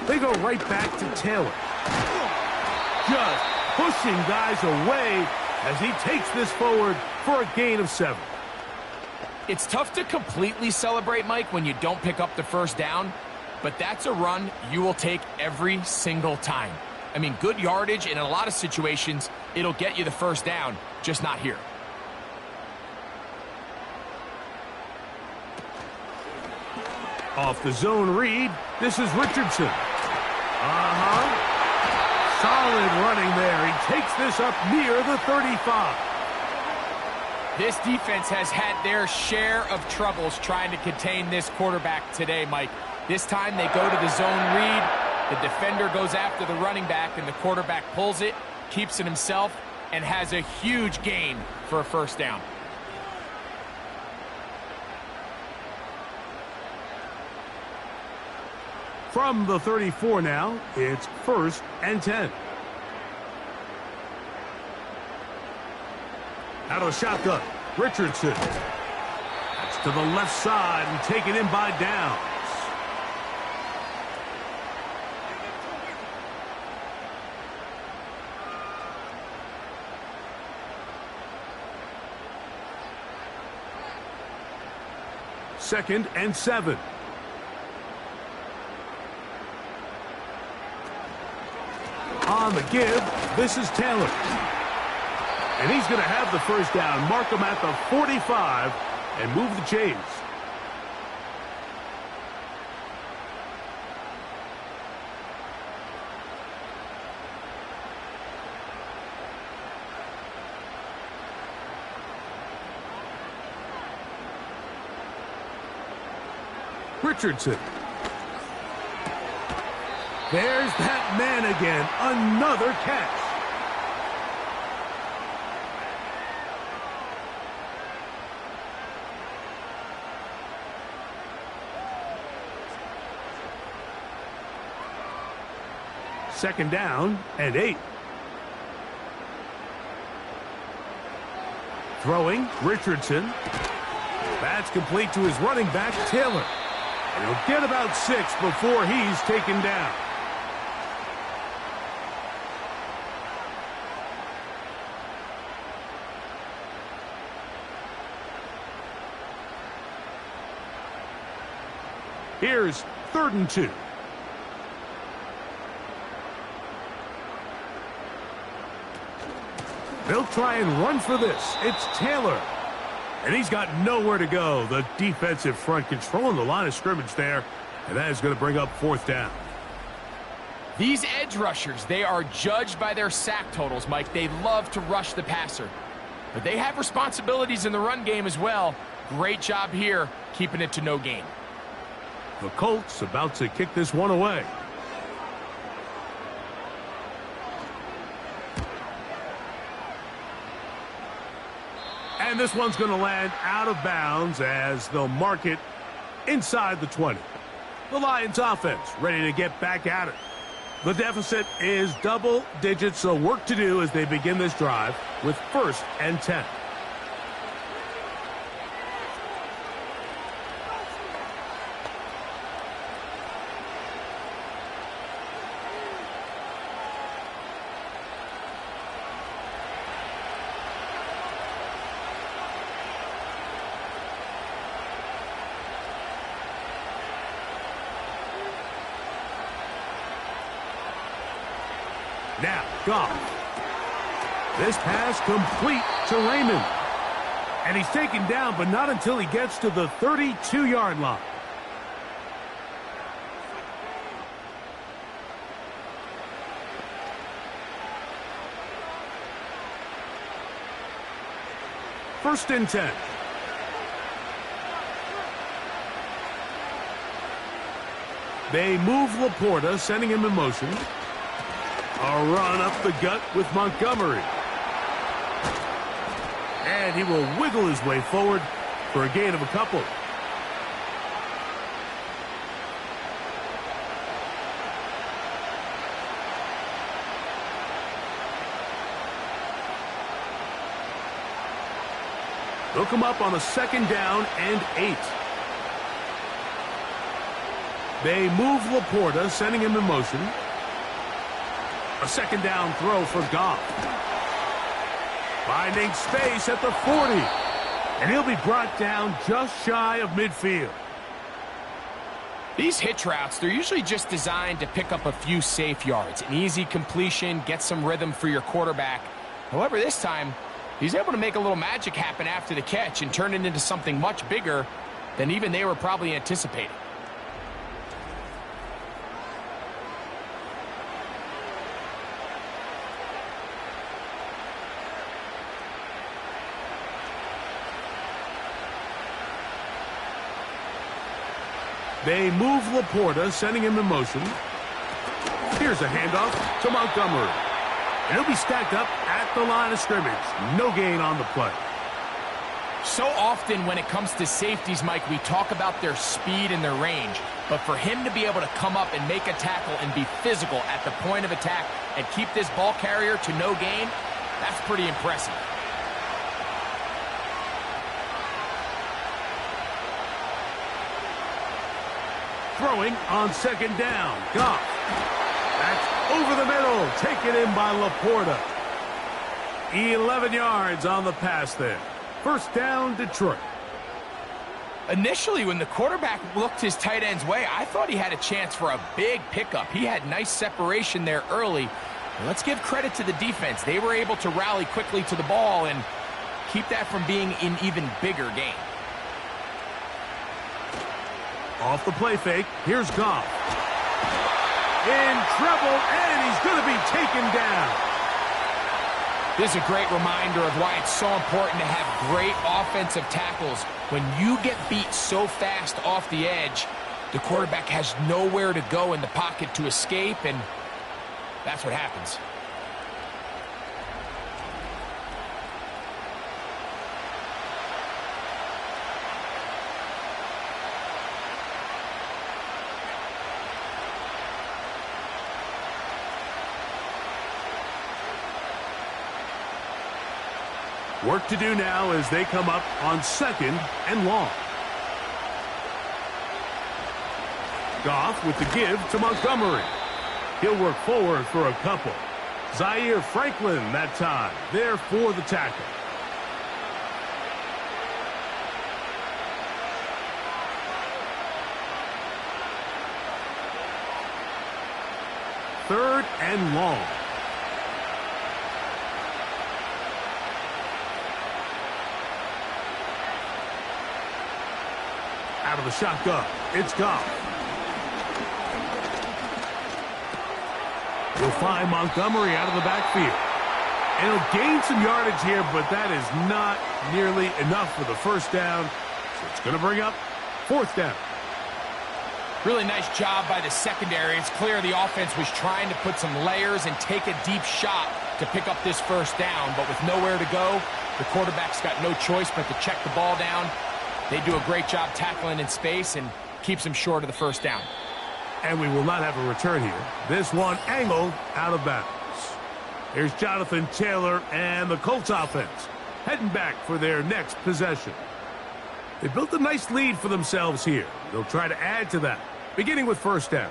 They go right back to Taylor. Just pushing guys away as he takes this forward for a gain of 7. It's tough to completely celebrate, Mike, when you don't pick up the 1st down, but that's a run you will take every single time. I mean, good yardage, and in a lot of situations, it'll get you the 1st down, just not here. Off the zone read, this is Richardson. Solid running there. He takes this up near the 35. This defense has had their share of troubles trying to contain this quarterback today, Mike. This time they go to the zone read. The defender goes after the running back, and the quarterback pulls it, keeps it himself, and has a huge gain for a 1st down. From the 34 now, it's 1st and 10. Out of the shotgun, Richardson. That's to the left side and taken in by Downs. Second and 7. On the give, this is Taylor. And he's going to have the 1st down, mark him at the 45, and move the chains. Richardson. There's that man again. Another catch. Second down and 8. Throwing, Richardson. That's complete to his running back, Taylor. And he'll get about 6 before he's taken down. Here's 3rd and 2. They'll try and run for this. It's Taylor. And he's got nowhere to go. The defensive front controlling the line of scrimmage there. And that is going to bring up 4th down. These edge rushers, they are judged by their sack totals, Mike. They love to rush the passer. But they have responsibilities in the run game as well. Great job here, keeping it to no gain. The Colts about to kick this one away. And this one's going to land out of bounds as they'll mark it inside the 20. The Lions offense ready to get back at it. The deficit is double digits, so work to do as they begin this drive with 1st and 10. Now, Goff. This pass complete to Raymond. And he's taken down, but not until he gets to the 32-yard line. First and 10. They move Laporta, sending him in motion. A run up the gut with Montgomery. And he will wiggle his way forward for a gain of a couple. They'll come up on a 2nd down and 8. They move Laporta, sending him in motion. A 2nd down throw for Goff. Finding space at the 40. And he'll be brought down just shy of midfield. These hitch routes, they're usually just designed to pick up a few safe yards. An easy completion, get some rhythm for your quarterback. However, this time, he's able to make a little magic happen after the catch and turn it into something much bigger than even they were probably anticipating. They move Laporta, sending him in motion. Here's a handoff to Montgomery. And he'll be stacked up at the line of scrimmage. No gain on the play. So often when it comes to safeties, Mike, we talk about their speed and their range. But for him to be able to come up and make a tackle and be physical at the point of attack and keep this ball carrier to no gain, that's pretty impressive. Throwing on 2nd down. Goff. That's over the middle. Taken in by Laporta. 11 yards on the pass there. 1st down, Detroit. Initially, when the quarterback looked his tight end's way, I thought he had a chance for a big pickup. He had nice separation there early. But let's give credit to the defense. They were able to rally quickly to the ball and keep that from being an even bigger game. Off the play fake, here's Goff. In trouble, and he's going to be taken down. This is a great reminder of why it's so important to have great offensive tackles. When you get beat so fast off the edge, the quarterback has nowhere to go in the pocket to escape, and that's what happens. Work to do now as they come up on 2nd and long. Goff with the give to Montgomery. He'll work forward for a couple. Zaire Franklin that time, there for the tackle. Third and long. Out of the shotgun, it's Goff. He'll find Montgomery out of the backfield. And he'll gain some yardage here, but that is not nearly enough for the 1st down. So it's going to bring up 4th down. Really nice job by the secondary. It's clear the offense was trying to put some layers and take a deep shot to pick up this 1st down. But with nowhere to go, the quarterback's got no choice but to check the ball down. They do a great job tackling in space, and keeps him short of the first down. And we will not have a return here. This one angled out of bounds. Here's Jonathan Taylor and the Colts offense heading back for their next possession. They built a nice lead for themselves here. They'll try to add to that, beginning with first down.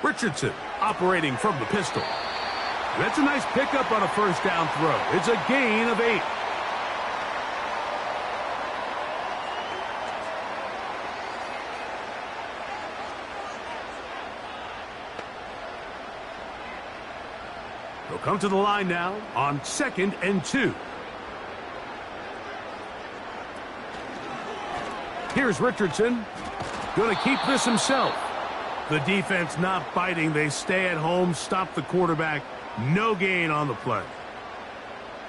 Richardson operating from the pistol. That's a nice pickup on a first down throw. It's a gain of 8. They'll come to the line now on 2nd and 2. Here's Richardson. Going to keep this himself. The defense not biting. They stay at home, stop the quarterback. No gain on the play.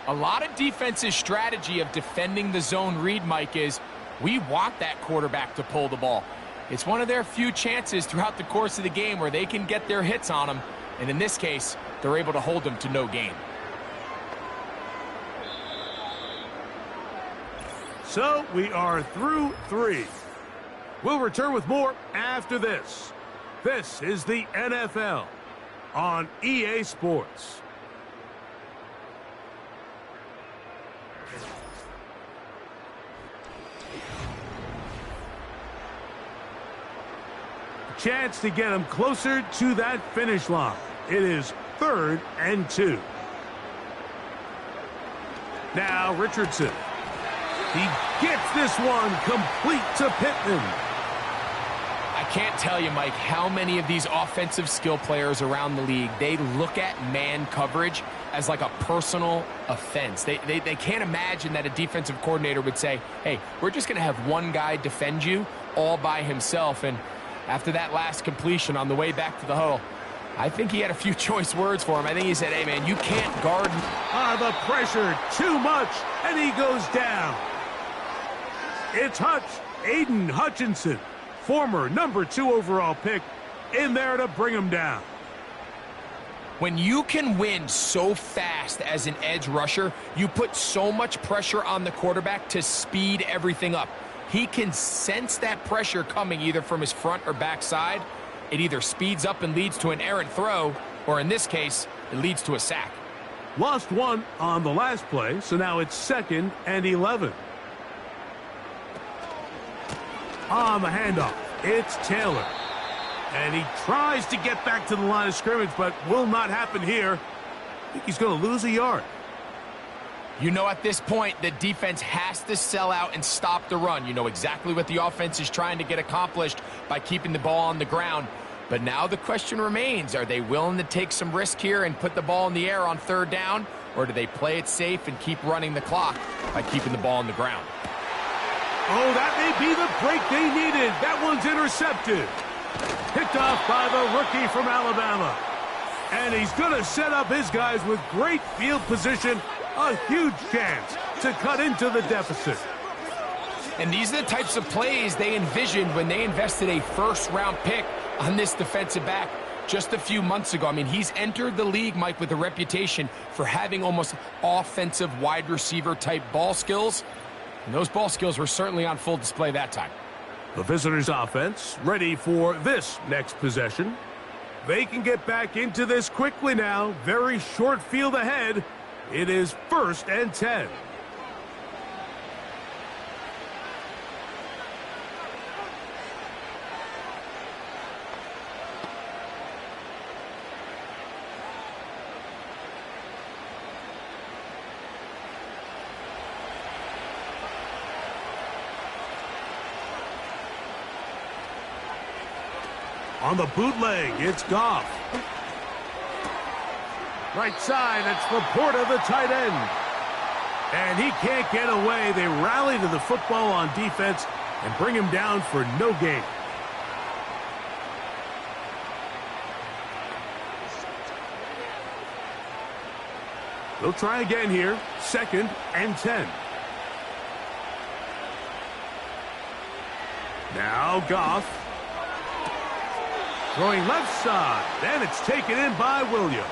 A lot of defense's strategy of defending the zone read, Mike, is we want that quarterback to pull the ball. It's one of their few chances throughout the course of the game where they can get their hits on him. And in this case, they're able to hold him to no gain. So we are through 3. We'll return with more after this. This is the NFL on EA Sports. Chance to get him closer to that finish line. It is 3rd and 2. Now Richardson. He gets this one complete to Pittman. I can't tell you, Mike, how many of these offensive skill players around the league, they look at man coverage as like a personal offense. They can't imagine that a defensive coordinator would say, hey, we're just going to have one guy defend you all by himself. And after that last completion on the way back to the huddle, I think he had a few choice words for him. I think he said, hey, man, you can't guard. The pressure, too much, and he goes down. It's Aiden Hutchinson, former number 2 overall pick, in there to bring him down. When you can win so fast as an edge rusher, you put so much pressure on the quarterback to speed everything up. He can sense that pressure coming either from his front or back side. It either speeds up and leads to an errant throw, or in this case, it leads to a sack. Lost one on the last play, so now it's 2nd and 11. On the handoff, it's Taylor. And he tries to get back to the line of scrimmage, but will not happen here. I think he's going to lose a yard. You know, at this point, the defense has to sell out and stop the run. You know exactly what the offense is trying to get accomplished by keeping the ball on the ground. But now the question remains, are they willing to take some risk here and put the ball in the air on 3rd down? Or do they play it safe and keep running the clock by keeping the ball on the ground? Oh, that may be the break they needed. That one's intercepted. Picked off by the rookie from Alabama. And he's going to set up his guys with great field position. A huge chance to cut into the deficit. And these are the types of plays they envisioned when they invested a 1st-round pick on this defensive back just a few months ago. I mean, he's entered the league, Mike, with a reputation for having almost offensive wide receiver type ball skills. And those ball skills were certainly on full display that time. The visitors' offense ready for this next possession. They can get back into this quickly now. Very short field ahead. It is 1st and 10. On the bootleg, it's Goff. Right side, it's Laporta, the tight end. And he can't get away. They rally to the football on defense and bring him down for no gain. They'll try again here. 2nd and 10. Now Goff. Throwing left side, and it's taken in by Williams.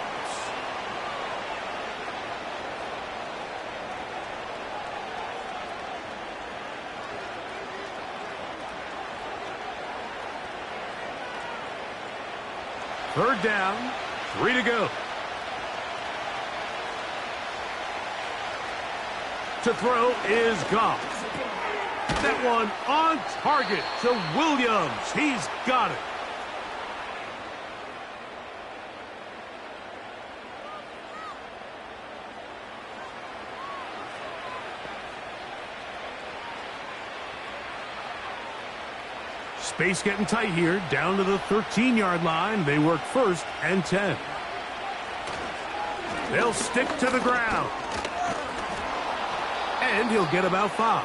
Third down, 3 to go. To throw is Goff. That one on target to Williams. He's got it. Space getting tight here, down to the 13-yard line. They work 1st and 10. They'll stick to the ground. And he'll get about 5.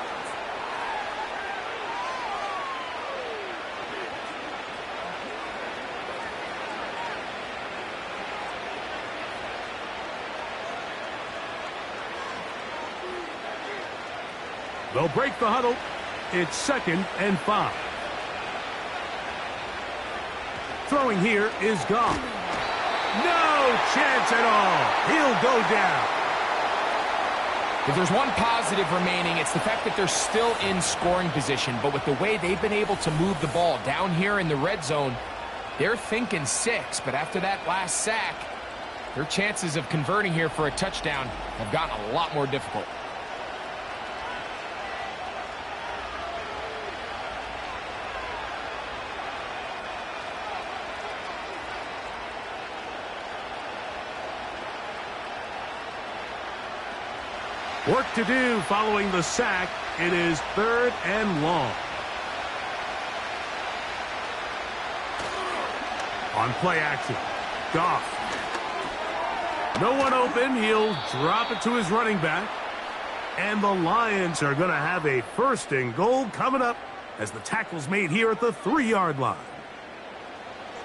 They'll break the huddle. It's 2nd and 5. Throwing here is Goff. No chance at all. He'll go down. If there's one positive remaining, it's the fact that they're still in scoring position. But with the way they've been able to move the ball down here in the red zone, they're thinking 6. But after that last sack, their chances of converting here for a touchdown have gotten a lot more difficult. Work to do following the sack. It is 3rd and long. On play action, Goff. No one open. He'll drop it to his running back. And the Lions are going to have a 1st and goal coming up as the tackle's made here at the 3-yard line.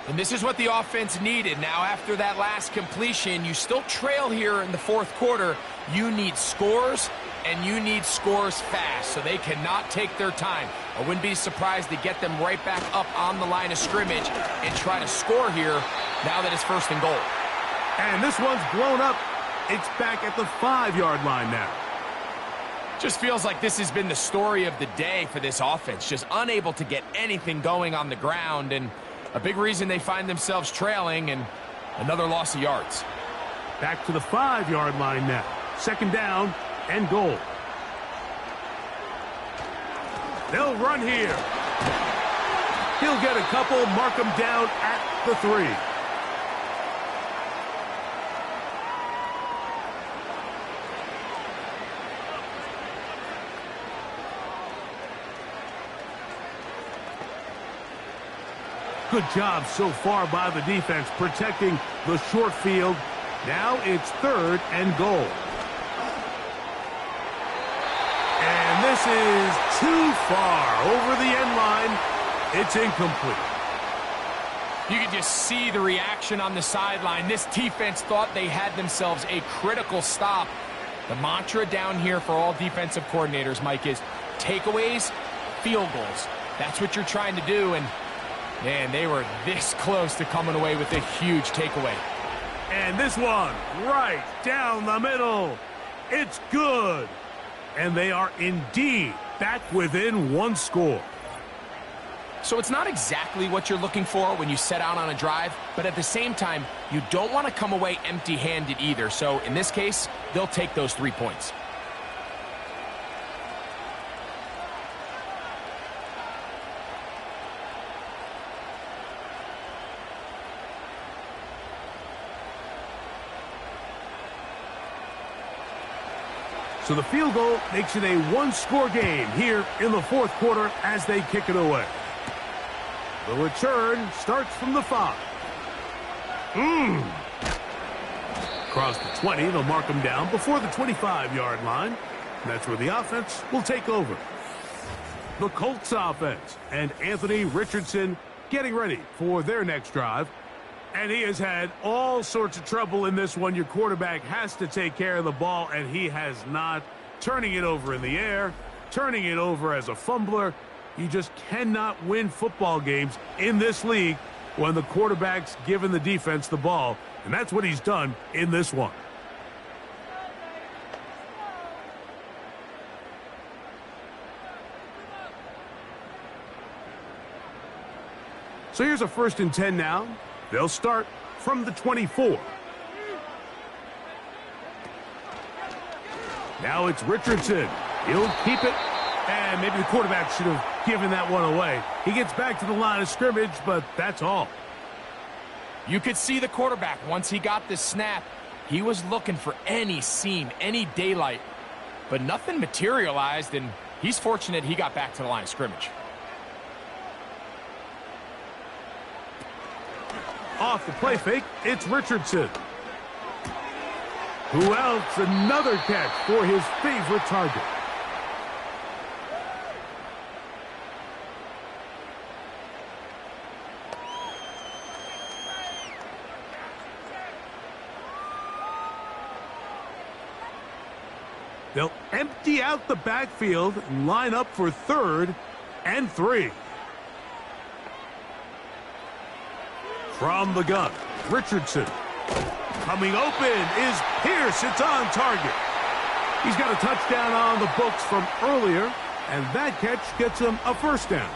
And this is what the offense needed. Now, after that last completion, you still trail here in the 4th quarter. You need scores, and you need scores fast, so they cannot take their time. I wouldn't be surprised to get them right back up on the line of scrimmage and try to score here now that it's 1st and goal. And this one's blown up. It's back at the 5-yard line now. Just feels like this has been the story of the day for this offense. Just unable to get anything going on the ground, and a big reason they find themselves trailing, and another loss of yards. Back to the 5-yard line now. 2nd down and goal. They'll run here. He'll get a couple, mark him down at the 3. Good job so far by the defense protecting the short field. Now it's 3rd and goal. And this is too far over the end line. It's incomplete. You can just see the reaction on the sideline. This defense thought they had themselves a critical stop. The mantra down here for all defensive coordinators, Mike, is takeaways, field goals. That's what you're trying to do, and man, they were this close to coming away with a huge takeaway. And this one right down the middle. It's good. And they are indeed back within 1 score. So it's not exactly what you're looking for when you set out on a drive, but at the same time, you don't want to come away empty-handed either. So in this case, they'll take those 3 points. So the field goal makes it a 1-score game here in the 4th quarter as they kick it away. The return starts from the 5. Across the 20, they'll mark them down before the 25-yard line. And that's where the offense will take over. The Colts offense and Anthony Richardson getting ready for their next drive. And he has had all sorts of trouble in this one. Your quarterback has to take care of the ball, and he has not. Turning it over in the air, turning it over as a fumbler. You just cannot win football games in this league when the quarterback's giving the defense the ball, and that's what he's done in this one. So here's a 1st and 10 now. They'll start from the 24. Now it's Richardson. He'll keep it. And maybe the quarterback should have given that one away. He gets back to the line of scrimmage, but that's all. You could see the quarterback, once he got this snap, he was looking for any seam, any daylight. But nothing materialized, and he's fortunate he got back to the line of scrimmage. Off the play fake, it's Richardson. Who else? Another catch for his favorite target. They'll empty out the backfield and line up for 3rd and 3. From the gun, Richardson. Coming open is Pierce. It's on target. He's got a touchdown on the books from earlier, and that catch gets him a 1st down.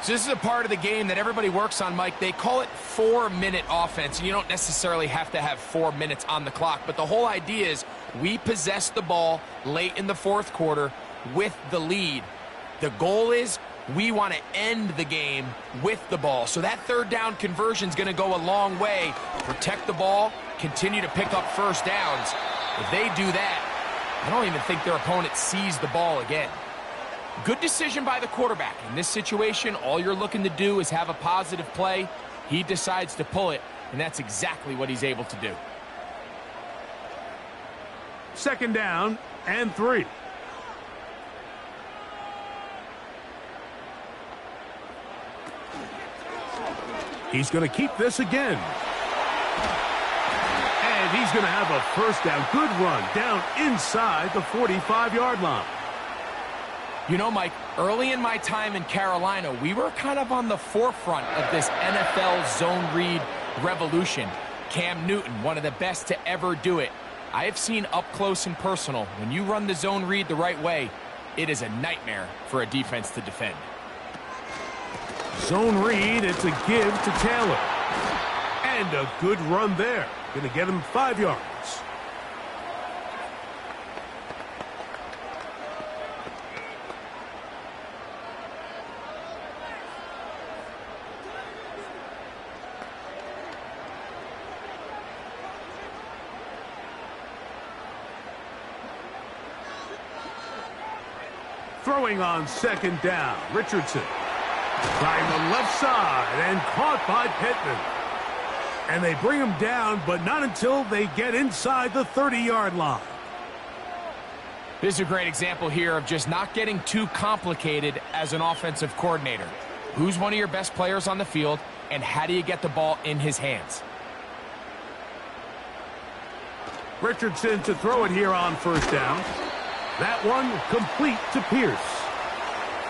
So this is a part of the game that everybody works on, Mike. They call it 4-minute offense. You don't necessarily have to have 4 minutes on the clock, but the whole idea is we possess the ball late in the 4th quarter with the lead. The goal is we want to end the game with the ball. So that 3rd down conversion is going to go a long way. Protect the ball, continue to pick up 1st downs. If they do that, I don't even think their opponent sees the ball again. Good decision by the quarterback. In this situation, all you're looking to do is have a positive play. He decides to pull it, and that's exactly what he's able to do. 2nd down and 3. He's going to keep this again. And he's going to have a 1st down. Good run down inside the 45-yard line. You know, Mike, early in my time in Carolina, we were kind of on the forefront of this NFL zone read revolution. Cam Newton, one of the best to ever do it. I have seen up close and personal, when you run the zone read the right way, it is a nightmare for a defense to defend. Zone read, it's a give to Taylor. And a good run there. Going to get him 5 yards. Throwing on 2nd down, Richardson. Trying the left side and caught by Pittman. And they bring him down, but not until they get inside the 30-yard line. This is a great example here of just not getting too complicated as an offensive coordinator. Who's one of your best players on the field, and how do you get the ball in his hands? Richardson to throw it here on 1st down. That one complete to Pierce.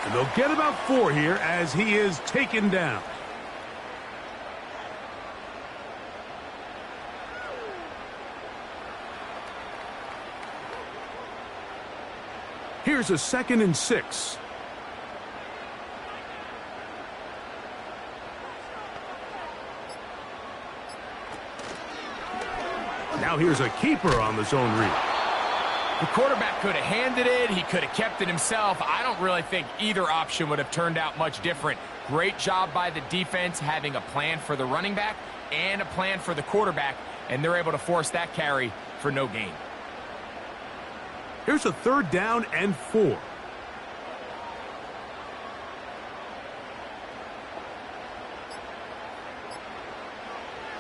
And they'll get about 4 here as he is taken down. Here's a 2nd and 6. Now here's a keeper on the zone read. The quarterback could have handed it. He could have kept it himself. I don't really think either option would have turned out much different. Great job by the defense having a plan for the running back and a plan for the quarterback, and they're able to force that carry for no gain. Here's a 3rd down and 4.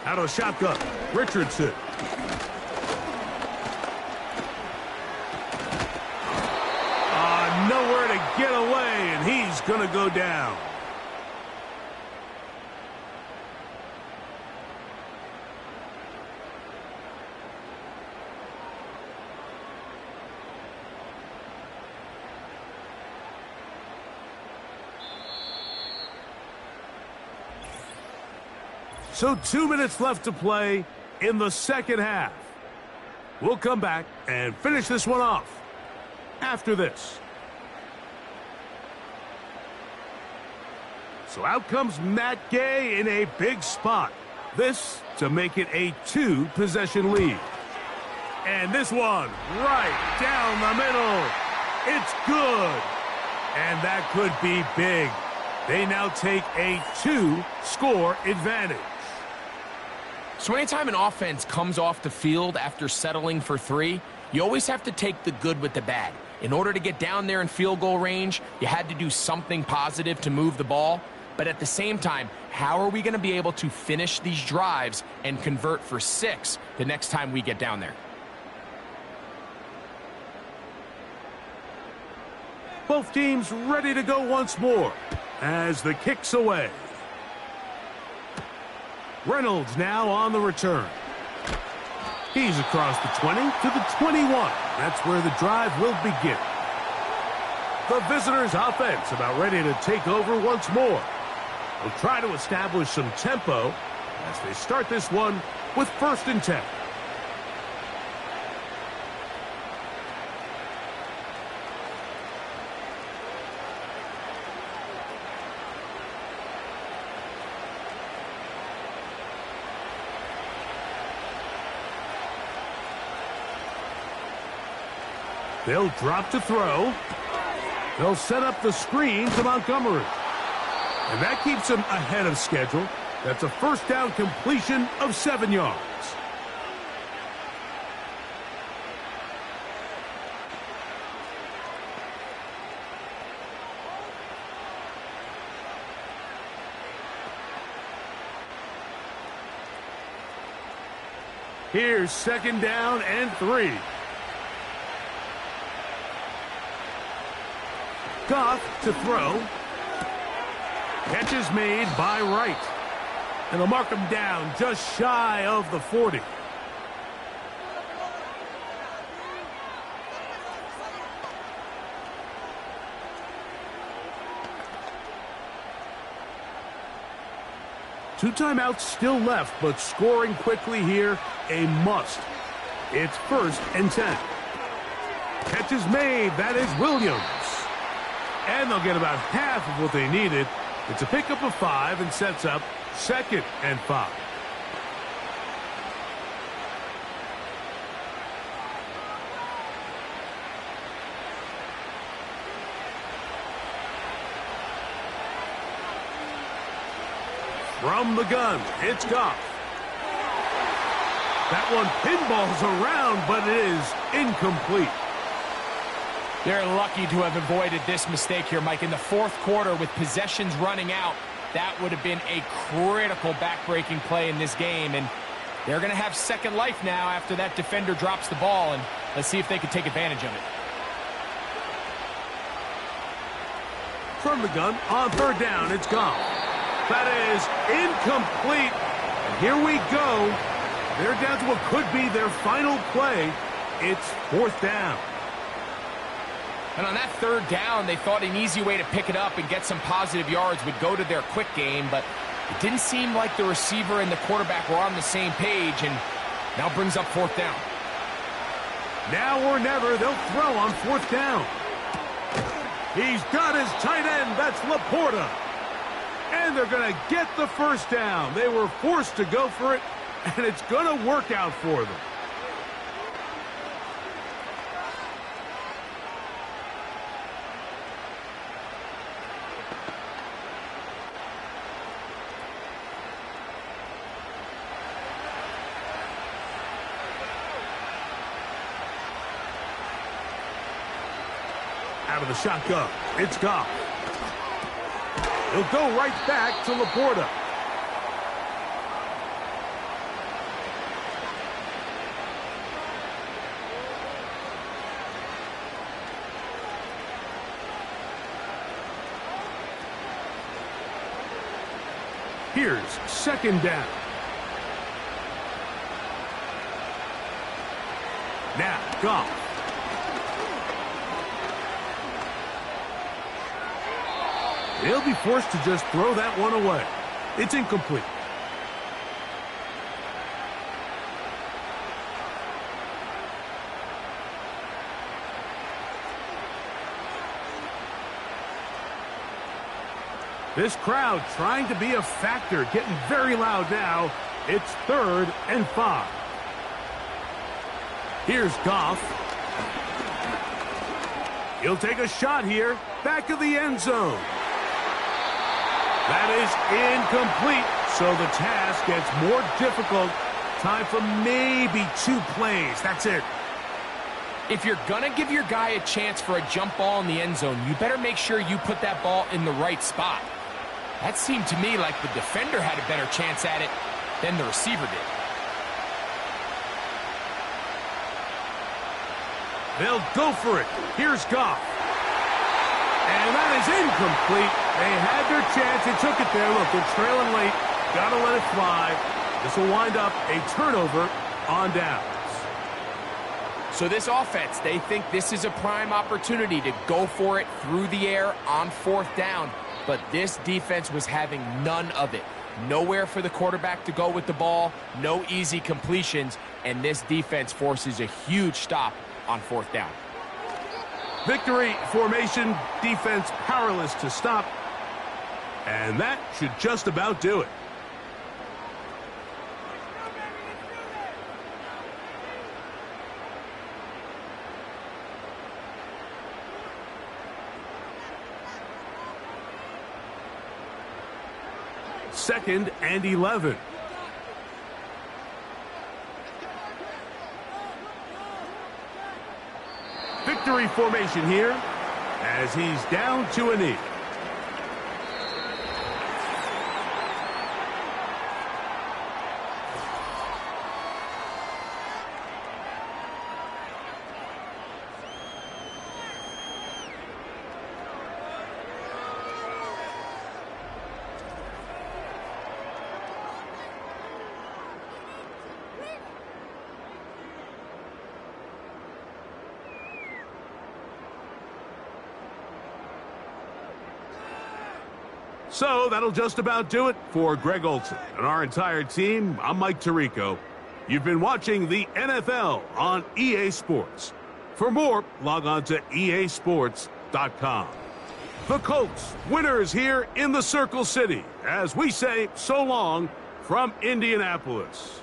Out of the shotgun, Richardson. Nowhere to get away, and he's going to go down. So 2 minutes left to play in the second half. We'll come back and finish this one off after this. So out comes Matt Gay in a big spot. This to make it a 2-possession lead. And this one right down the middle. It's good. And that could be big. They now take a 2-score advantage. So anytime an offense comes off the field after settling for 3, you always have to take the good with the bad. In order to get down there in field goal range, you had to do something positive to move the ball. But at the same time, how are we going to be able to finish these drives and convert for 6 the next time we get down there? Both teams ready to go once more as the kick's away. Reynolds now on the return. He's across the 20 to the 21. That's where the drive will begin. The visitors' offense about ready to take over once more. They'll try to establish some tempo as they start this one with 1st and 10. They'll drop to throw. They'll set up the screen to Montgomery. And that keeps him ahead of schedule. That's a 1st down completion of 7 yards. Here's 2nd down and 3. Goff to throw. Catch is made by Wright. And they'll mark him down just shy of the 40. Two timeouts still left, but scoring quickly here, a must. It's 1st and 10. Catch is made. That is Williams. And they'll get about half of what they needed. It's a pickup of 5 and sets up 2nd and 5. From the gun, it's Goff. That one pinballs around, but it is incomplete. They're lucky to have avoided this mistake here, Mike. In the 4th quarter, with possessions running out, that would have been a critical back-breaking play in this game. And they're going to have second life now after that defender drops the ball. And let's see if they can take advantage of it. From the gun, on 3rd down, it's Goff. That is incomplete. And here we go. They're down to what could be their final play. It's 4th down. And on that 3rd down, they thought an easy way to pick it up and get some positive yards would go to their quick game, but it didn't seem like the receiver and the quarterback were on the same page, and now brings up 4th down. Now or never, they'll throw on 4th down. He's got his tight end. That's Laporta. And they're going to get the 1st down. They were forced to go for it, and it's going to work out for them. Out of the shotgun, it's Goff. He'll go right back to Laporta. Here's 2nd down. Now, Goff. They'll be forced to just throw that one away. It's incomplete. This crowd trying to be a factor, getting very loud now. It's 3rd and 5. Here's Goff. He'll take a shot here, back of the end zone. That is incomplete, so the task gets more difficult. Time for maybe 2 plays. That's it. If you're going to give your guy a chance for a jump ball in the end zone, you better make sure you put that ball in the right spot. That seemed to me like the defender had a better chance at it than the receiver did. They'll go for it. Here's Goff. And that is incomplete. They had their chance. They took it there. Look, they're trailing late. Got to let it fly. This will wind up a turnover on downs. So this offense, they think this is a prime opportunity to go for it through the air on 4th down. But this defense was having none of it. Nowhere for the quarterback to go with the ball. No easy completions. And this defense forces a huge stop on 4th down. Victory formation, defense powerless to stop. And that should just about do it. Second and 11. Victory formation here as he's down to a knee. So that'll just about do it for Greg Olson and our entire team. I'm Mike Tirico. You've been watching the NFL on EA Sports. For more, log on to easports.com. The Colts, winners here in the Circle City, as we say so long from Indianapolis.